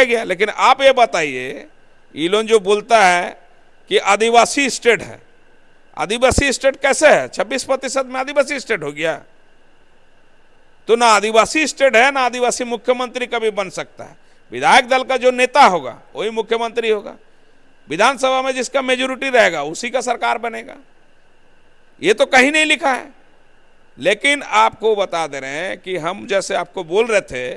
Speaker 1: गया। लेकिन आप ये बताइए, इलोन जो बोलता है कि आदिवासी स्टेट है, आदिवासी स्टेट कैसे है? 26% में आदिवासी स्टेट हो गया। तो ना आदिवासी स्टेट है ना आदिवासी मुख्यमंत्री कभी बन सकता है। विधायक दल का जो नेता होगा वही मुख्यमंत्री होगा, विधानसभा में जिसका मेजोरिटी रहेगा उसी का सरकार बनेगा। ये तो कहीं नहीं लिखा है। लेकिन आपको बता दे रहे हैं कि हम जैसे आपको बोल रहे थे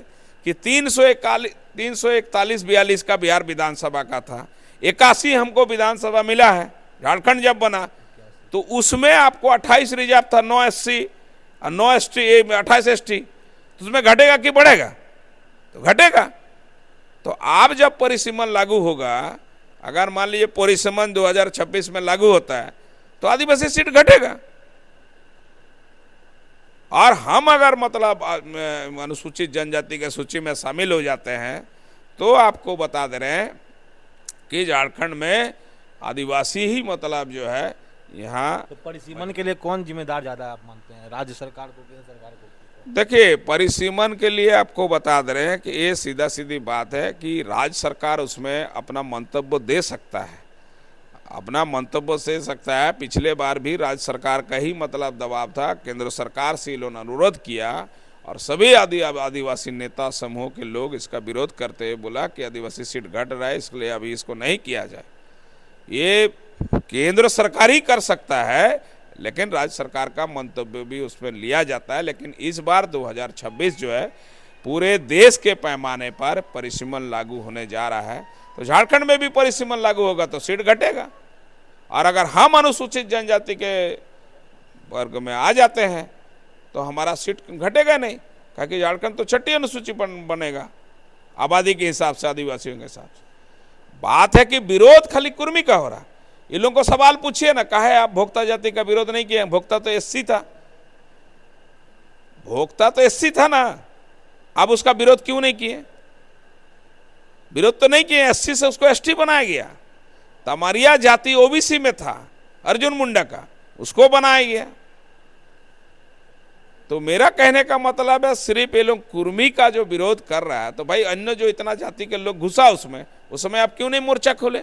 Speaker 1: कि 341-42 का बिहार विधानसभा का था, 81 हमको विधानसभा मिला है झारखंड जब बना, तो उसमें आपको 28 रिजर्व था, 9 SC और 9 ST, 28 ST, तो उसमें घटेगा कि बढ़ेगा? तो घटेगा। तो आप जब परिसीमन लागू होगा, अगर मान लीजिए परिसीमन 2026 में लागू होता है तो आदिवासी सीट घटेगा, और हम अगर मतलब अनुसूचित जनजाति के सूची में शामिल हो जाते हैं तो आपको बता दे रहे हैं कि झारखंड में आदिवासी ही मतलब जो है यहाँ।
Speaker 3: तो परिसीमन के लिए कौन जिम्मेदार ज़्यादा आप मानते हैं, राज्य सरकार को, केंद्र सरकार को?
Speaker 1: देखिए परिसीमन के लिए आपको बता दे रहे हैं कि ये सीधा सीधी बात है कि राज्य सरकार उसमें अपना मंतव्य दे सकता है, अपना मंतव्य दे सकता है। पिछले बार भी राज्य सरकार का ही मतलब दबाव था, केंद्र सरकार से इन्होंने अनुरोध किया और सभी आदिवासी नेता समूह के लोग इसका विरोध करते हुए बोला कि आदिवासी सीट घट रहा है, इसलिए अभी इसको नहीं किया जाए। ये केंद्र सरकार ही कर सकता है, लेकिन राज्य सरकार का मंतव्य भी उसमें लिया जाता है। लेकिन इस बार 2026 जो है पूरे देश के पैमाने पर परिसीमन लागू होने जा रहा है, तो झारखंड में भी परिसीमन लागू होगा तो सीट घटेगा। और अगर हम अनुसूचित जनजाति के वर्ग में आ जाते हैं तो हमारा सीट घटेगा नहीं, क्योंकि झारखंड तो छठी अनुसूची बनेगा आबादी के हिसाब से, आदिवासियों के हिसाब से। बात है कि विरोध खाली कुर्मी का हो रहा। इन लोगों को सवाल पूछिए ना, कहे आप भोक्ता जाति का विरोध नहीं किए? भोक्ता तो SC था, भोक्ता तो SC था ना, अब उसका विरोध क्यों नहीं किए? विरोध तो नहीं किए, SC से उसको ST बनाया गया। तमारिया जाति OBC में था, अर्जुन मुंडा का, उसको बनाया गया। तो मेरा कहने का मतलब है सिर्फ ये लोग कुर्मी का जो विरोध कर रहा है, तो भाई अन्य जो इतना जाति के लोग घुसा उसमें आप क्यों नहीं मोर्चा खोले?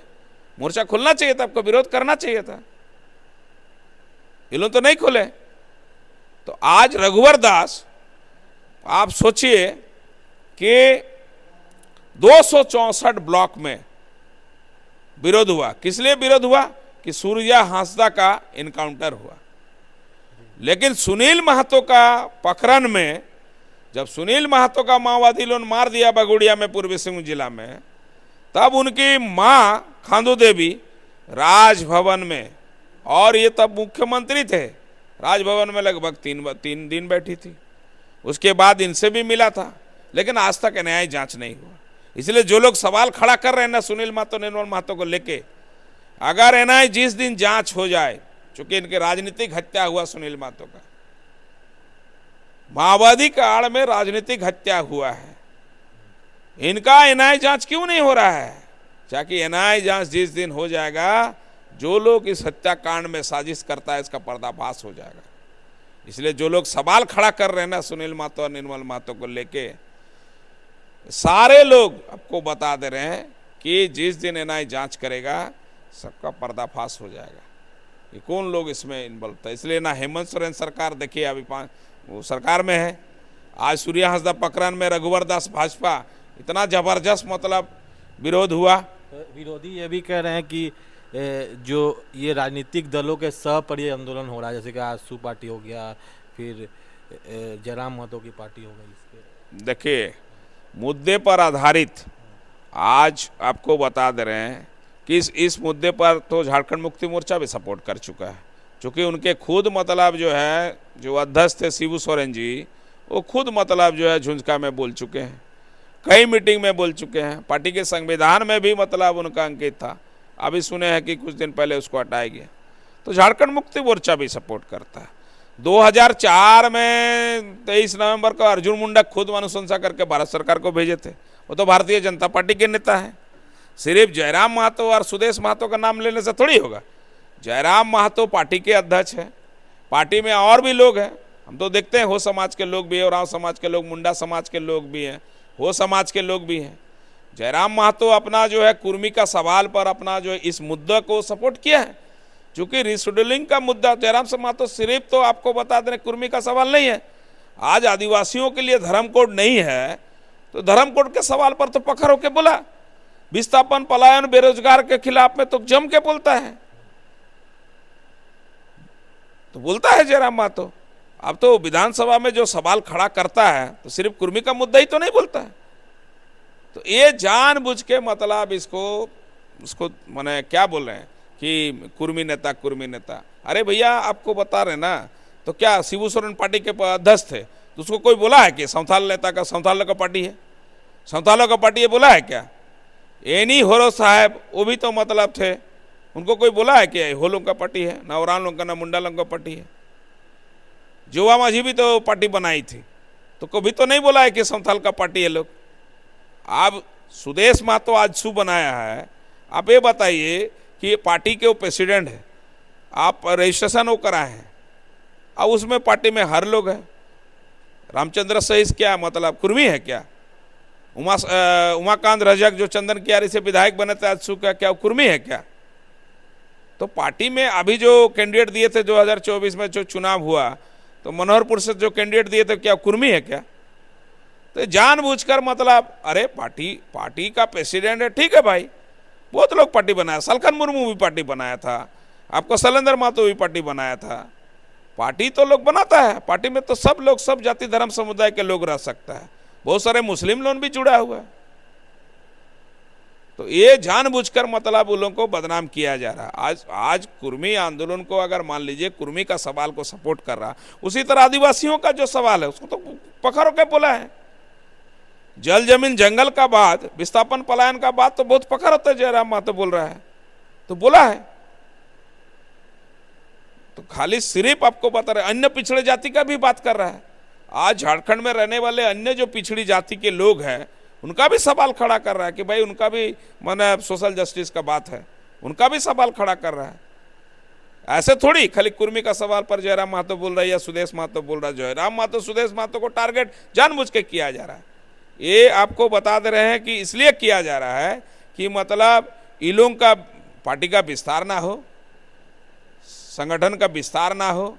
Speaker 1: मोर्चा खोलना चाहिए था, आपको विरोध करना चाहिए था, ये लोग तो नहीं खोले। तो आज रघुवर दास, आप सोचिए कि 264 ब्लॉक में विरोध हुआ। किस लिए विरोध हुआ? कि सूर्या हांसदा का इनकाउंटर हुआ। लेकिन सुनील महतो का पकड़न में, जब सुनील महतो का माओवादी लोग मार दिया बगुड़िया में, पूर्वी सिंहभूम जिला में, तब उनकी मां खांदू देवी राजभवन में, और ये तब मुख्यमंत्री थे, राजभवन में लगभग तीन दिन बैठी थी। उसके बाद इनसे भी मिला था, लेकिन आज तक न्याय जांच नहीं हुआ। इसलिए जो लोग सवाल खड़ा कर रहे हैं ना सुनील महतो, निर्मल महतो को लेके, अगर एनआई जिस दिन जांच हो जाए, चूंकि इनके राजनीतिक हत्या हुआ सुनील महतो का, माओवादी का आड़ में राजनीतिक हत्या हुआ है, इनका एनआई जांच क्यों नहीं हो रहा है? ताकि एनआई जांच जिस दिन हो जाएगा, जो लोग इस हत्याकांड में साजिश करता है इसका पर्दाफाश हो जाएगा। इसलिए जो लोग सवाल खड़ा कर रहे हैं ना सुनील महतो और निर्मल महतो को लेके, सारे लोग आपको बता दे रहे हैं कि जिस दिन एनआई जांच करेगा सबका पर्दाफाश हो जाएगा कि कौन लोग इसमें इन्वॉल्व था। इसलिए ना हेमंत सोरेन सरकार, देखिए अभी वो सरकार में है, आज सूर्या हांसदा प्रकरण में रघुवर दास भाजपा, इतना जबरदस्त मतलब विरोध हुआ।
Speaker 3: विरोधी ये भी कह रहे हैं कि जो ये राजनीतिक दलों के सहपरि आंदोलन हो रहा है, जैसे कि आजसू पार्टी हो गया, फिर जयराम महतो की पार्टी हो गई, इसके
Speaker 1: देखिए मुद्दे पर आधारित आज आपको बता दे रहे हैं कि इस मुद्दे पर तो झारखंड मुक्ति मोर्चा भी सपोर्ट कर चुका है, क्योंकि उनके खुद मतलब जो है, जो अध्यक्ष थे शिबू सोरेन जी, वो खुद मतलब जो है झुंझुनू में बोल चुके हैं, कई मीटिंग में बोल चुके हैं, पार्टी के संविधान में भी मतलब उनका अंकित था। अभी सुने हैं कि कुछ दिन पहले उसको हटाया गया। तो झारखंड मुक्ति मोर्चा भी सपोर्ट करता है। 2004 में 23 नवंबर को अर्जुन मुंडा खुद अनुशंसा करके भारत सरकार को भेजे थे, वो तो भारतीय जनता पार्टी के नेता हैं। सिर्फ जयराम महतो और सुदेश महतो का नाम लेने से थोड़ी होगा। जयराम महतो पार्टी के अध्यक्ष हैं, पार्टी में और भी लोग हैं, हम तो देखते हैं हो समाज के लोग भी हैं, राव समाज के लोग, मुंडा समाज के लोग भी हैं, हो समाज के लोग भी हैं। जयराम महतो अपना जो है कुर्मी का सवाल पर अपना जो है इस मुद्दा को सपोर्ट किया है, क्योंकि रिशेड्यूलिंग का मुद्दा जयराम महतो सिर्फ तो आपको बता दें कुर्मी का सवाल नहीं है। आज आदिवासियों के लिए धर्म कोड नहीं है, तो धर्म कोड के सवाल पर तो पकड़ होके बोला। विस्थापन, पलायन, बेरोजगार के खिलाफ में तो जम के बोलता है, तो बोलता है जयराम महतो। अब तो विधानसभा में जो सवाल खड़ा करता है तो सिर्फ कुर्मी का मुद्दा ही तो नहीं बोलता है। तो ये जानबूझ के मतलब उसको माने क्या बोल रहे हैं कि कुर्मी नेता। अरे भैया आपको बता रहे ना, तो क्या शिबू सोरेन पार्टी के अध्यक्ष थे, तो उसको कोई बोला है कि संथाल नेता का, संथालों का पार्टी है, संथालों का पार्टी है बोला है क्या? एनी होरो साहब वो भी तो मतलब थे, उनको कोई बोला है कि होलों का पार्टी है, ना औरान लोग का, ना मुंडा लोग का पार्टी है। जोवा माझी भी तो पार्टी बनाई थी, तो कभी तो नहीं बोला है कि संथाल का पार्टी है लोग। आप सुदेश महतो आजसू बनाया है, आप ये बताइए कि पार्टी के वो प्रेसिडेंट है, आप रजिस्ट्रेशन वो कराए हैं, अब उसमें पार्टी में हर लोग हैं। रामचंद्र सहीस क्या मतलब कुर्मी है क्या? उमाकांत रजक जो चंदन कियारी से विधायक बने थे आजसू का, क्या वो कुर्मी है क्या? तो पार्टी में अभी जो कैंडिडेट दिए थे 2024 में जो चुनाव हुआ, तो मनोहरपुर से जो कैंडिडेट दिए थे क्या कुर्मी है क्या? तो जानबूझकर मतलब, अरे पार्टी का प्रेसिडेंट है, ठीक है भाई, बहुत लोग पार्टी बनाया, सलखन मुर्मू भी पार्टी बनाया था, आपको शैलेंद्र महतो भी पार्टी बनाया था। पार्टी तो लोग बनाता है, पार्टी में तो सब लोग, सब जाति धर्म समुदाय के लोग रह सकता है, बहुत सारे मुस्लिम लोग भी जुड़ा हुआ है। तो ये जानबूझकर मतलब उन लोगों को बदनाम किया जा रहा है। आज कुर्मी आंदोलन को अगर मान लीजिए कुर्मी का सवाल को सपोर्ट कर रहा, उसी तरह आदिवासियों का जो सवाल है उसको तो पकड़ के बोला है। जल जमीन जंगल का बात, विस्थापन पलायन का बात तो बहुत पकड़ होता है, जयराम महतो बोल रहा है तो बोला है। तो खाली सिर्फ आपको बता रहे, अन्य पिछड़े जाति का भी बात कर रहा है। आज झारखंड में रहने वाले अन्य जो पिछड़ी जाति के लोग हैं उनका भी सवाल खड़ा कर रहा है कि भाई उनका भी माने सोशल जस्टिस का बात है, उनका भी सवाल खड़ा कर रहा है। ऐसे थोड़ी खाली कुर्मी का सवाल पर जयराम महतो बोल रहा है या सुदेश महतो बोल रहा है। जयराम महतो सुदेश महतो को टारगेट जानबूझ के किया जा रहा है। ये आपको बता दे रहे हैं कि इसलिए किया जा रहा है कि मतलब इन लोगों का पार्टी का विस्तार ना हो, संगठन का विस्तार ना हो,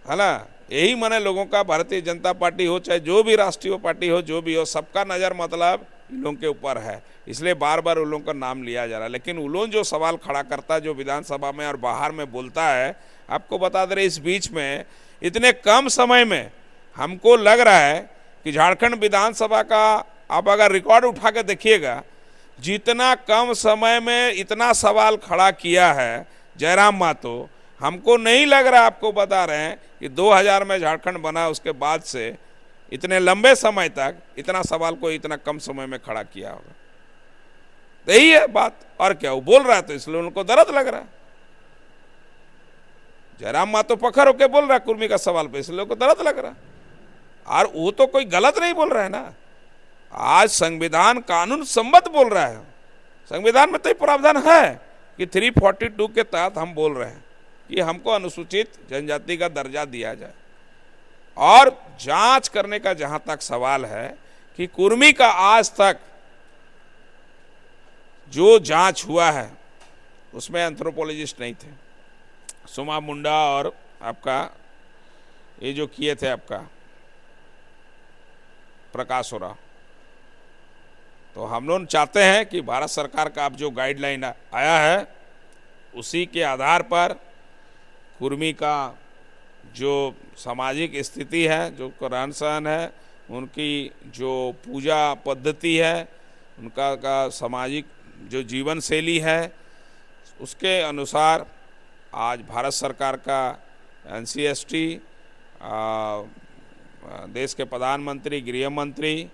Speaker 1: है ना। यही माने लोगों का भारतीय जनता पार्टी हो चाहे जो भी राष्ट्रीय पार्टी हो, जो भी हो, सबका नज़र मतलब इन लोगों के ऊपर है। इसलिए बार बार उन लोगों का नाम लिया जा रहा है। लेकिन उन लोग जो सवाल खड़ा करता है, जो विधानसभा में और बाहर में बोलता है, आपको बता दे रहे इस बीच में इतने कम समय में हमको लग रहा है कि झारखंड विधानसभा का आप अगर रिकॉर्ड उठा के देखिएगा, जितना कम समय में इतना सवाल खड़ा किया है जयराम महतो, हमको नहीं लग रहा, आपको बता रहे हैं कि 2000 में झारखंड बना उसके बाद से इतने लंबे समय तक इतना सवाल को इतना कम समय में खड़ा किया होगा। तो यही है बात, और क्या। वो बोल रहा है तो इसलिए उनको दर्द लग रहा है। जयराम महतो पखर होके बोल रहा है कुर्मी का सवाल पे, इसलिए उनको दर्द लग रहा है। और वो तो कोई गलत नहीं बोल रहा है ना, आज संविधान कानून सम्मत बोल रहा है। संविधान में तो प्रावधान है कि 342 के तहत हम बोल रहे हैं कि हमको अनुसूचित जनजाति का दर्जा दिया जाए। और जांच करने का जहां तक सवाल है कि कुर्मी का आज तक जो जांच हुआ है उसमें एंथ्रोपोलॉजिस्ट नहीं थे। सुमा मुंडा और आपका ये जो किए थे आपका प्रकाश ओराव। तो हम लोग चाहते हैं कि भारत सरकार का अब जो गाइडलाइन आया है उसी के आधार पर कुर्मी का जो सामाजिक स्थिति है, जो रहन सहन है, उनकी जो पूजा पद्धति है, उनका का सामाजिक जो जीवन शैली है, उसके अनुसार आज भारत सरकार का NCST, देश के प्रधानमंत्री, गृह मंत्री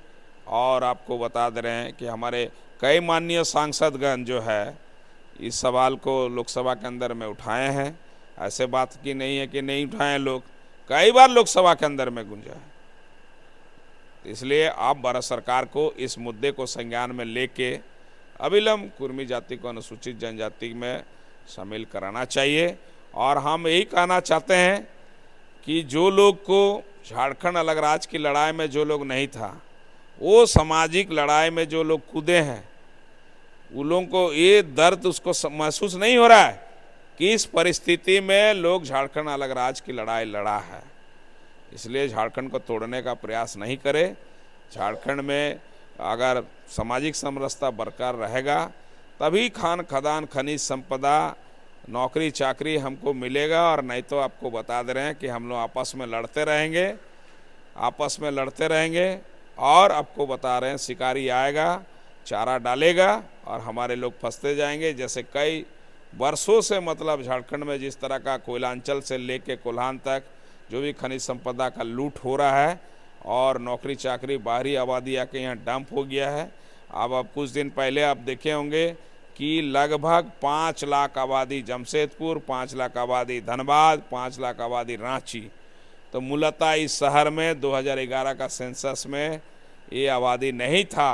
Speaker 1: और आपको बता दे रहे हैं कि हमारे कई माननीय सांसदगण जो है इस सवाल को लोकसभा के अंदर में उठाए हैं। ऐसे बात की नहीं है कि नहीं उठाए लोग, कई बार लोकसभा के अंदर में गूंजा है। इसलिए आप भारत सरकार को इस मुद्दे को संज्ञान में लेके अविलंब कुर्मी जाति को अनुसूचित जनजाति में शामिल कराना चाहिए। और हम यही कहना चाहते हैं कि जो लोग को झारखंड अलग राज्य की लड़ाई में जो लोग नहीं था, वो सामाजिक लड़ाई में जो लोग कूदे हैं, उन लोगों को ये दर्द उसको महसूस नहीं हो रहा है कि इस परिस्थिति में लोग झारखंड अलग राज्य की लड़ाई लड़ा है। इसलिए झारखंड को तोड़ने का प्रयास नहीं करे। झारखंड में अगर सामाजिक समरसता बरकरार रहेगा तभी खान खदान खनिज संपदा नौकरी चाकरी हमको मिलेगा। और नहीं तो आपको बता दे रहे हैं कि हम लोग आपस में लड़ते रहेंगे और आपको बता रहे हैं शिकारी आएगा, चारा डालेगा और हमारे लोग फंसते जाएंगे। जैसे कई वर्षों से मतलब झारखंड में जिस तरह का कोयलांचल से लेके कोल्हान तक जो भी खनिज संपदा का लूट हो रहा है और नौकरी चाकरी बाहरी आबादी आके यहाँ डंप हो गया है। अब कुछ दिन पहले आप देखे होंगे कि लगभग 5 लाख आबादी जमशेदपुर, 5 लाख आबादी धनबाद, 5 लाख आबादी रांची। तो मूलतः इस शहर में 2011 का सेंसस में ये आबादी नहीं था।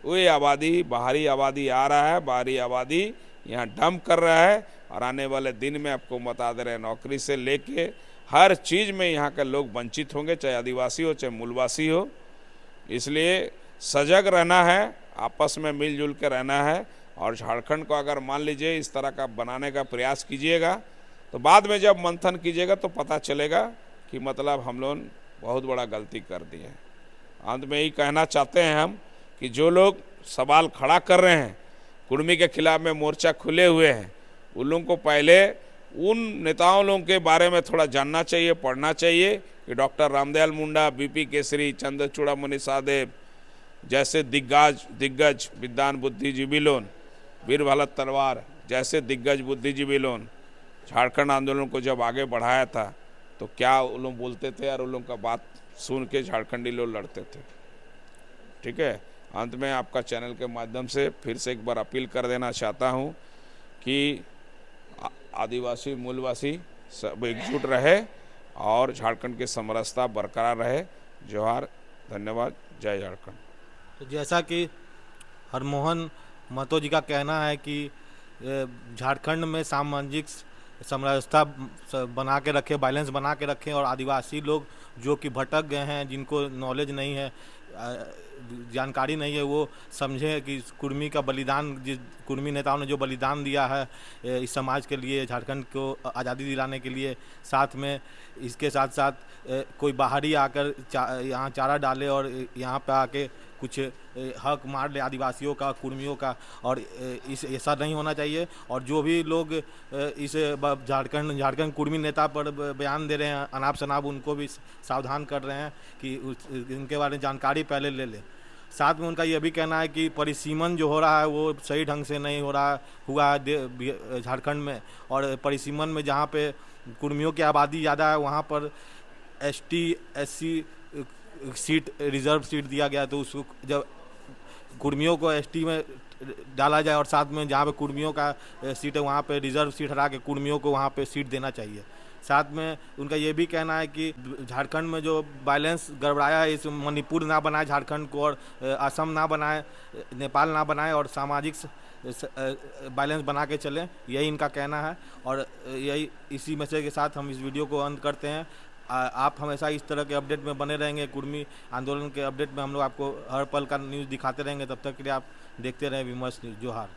Speaker 1: वो आबादी बाहरी आबादी आ रहा है, बाहरी आबादी यहाँ डंप कर रहा है। और आने वाले दिन में आपको बता दे रहे हैं नौकरी से लेके हर चीज़ में यहाँ के लोग वंचित होंगे, चाहे आदिवासी हो चाहे मूलवासी हो। इसलिए सजग रहना है, आपस में मिलजुल के रहना है। और झारखंड को अगर मान लीजिए इस तरह का बनाने का प्रयास कीजिएगा तो बाद में जब मंथन कीजिएगा तो पता चलेगा कि मतलब हम लोग बहुत बड़ा गलती कर दिए। अंत में यही कहना चाहते हैं हम कि जो लोग सवाल खड़ा कर रहे हैं, कुर्मी के खिलाफ में मोर्चा खुले हुए हैं, उन लोगों को पहले उन नेताओं लोगों के बारे में थोड़ा जानना चाहिए, पढ़ना चाहिए कि डॉक्टर रामदयाल मुंडा, BP केसरी, चंद्रचूड़ामणि साहदेव जैसे दिग्गज विद्वान बुद्धिजीवी लोग, वीरभलत तलवार जैसे दिग्गज बुद्धिजीवी लोग झारखंड आंदोलन को जब आगे बढ़ाया था तो क्या उन लोग बोलते थे और उन लोगों का बात सुन के झारखंडी लोग लड़ते थे। ठीक है, अंत में आपका चैनल के माध्यम से फिर से एक बार अपील कर देना चाहता हूं कि आदिवासी मूलवासी सब एकजुट रहे और झारखंड की समरसता बरकरार रहे। जोहार, धन्यवाद, जय झारखंड।
Speaker 3: तो जैसा कि हरमोहन महतो जी का कहना है कि झारखंड में सामाजिक समरसता बना के रखें, बैलेंस बना के रखें, और आदिवासी लोग जो कि भटक गए हैं, जिनको नॉलेज नहीं है, जानकारी नहीं है, वो समझें कि कुर्मी का बलिदान, जिस कुर्मी नेताओं ने जो बलिदान दिया है इस समाज के लिए, झारखंड को आज़ादी दिलाने के लिए। साथ में इसके साथ साथ कोई बाहरी आकर यहाँ चारा डाले और यहाँ पे आके कुछ हक मार ले आदिवासियों का, कुर्मियों का, और इस ऐसा नहीं होना चाहिए। और जो भी लोग इस झारखंड कुर्मी नेता पर बयान दे रहे हैं अनाप शनाप, उनको भी सावधान कर रहे हैं कि इनके बारे में जानकारी पहले ले लें। साथ में उनका ये भी कहना है कि परिसीमन जो हो रहा है वो सही ढंग से नहीं हुआ है झारखंड में, और परिसीमन में जहाँ पे कुर्मियों की आबादी ज़्यादा है वहाँ पर ST SC seat, reserve seat दिया गया, तो उसको जब कुर्मियों को ST में डाला जाए और साथ में जहाँ पे कुर्मियों का सीट है वहाँ पे रिजर्व सीट हटा के कुर्मियों को वहाँ पे सीट देना चाहिए। साथ में उनका ये भी कहना है कि झारखंड में जो बैलेंस गड़बड़ाया है, इस मणिपुर ना बनाए झारखंड को, और असम ना बनाए, नेपाल ना बनाए, और सामाजिक बैलेंस बना के चलें, यही इनका कहना है। और यही इसी मैसेज के साथ हम इस वीडियो को अंत करते हैं। आप हमेशा इस तरह के अपडेट में बने रहेंगे। कुर्मी आंदोलन के अपडेट में हम लोग आपको हर पल का न्यूज़ दिखाते रहेंगे। तब तक के लिए आप देखते रहें विमर्श न्यूज़। जोहार।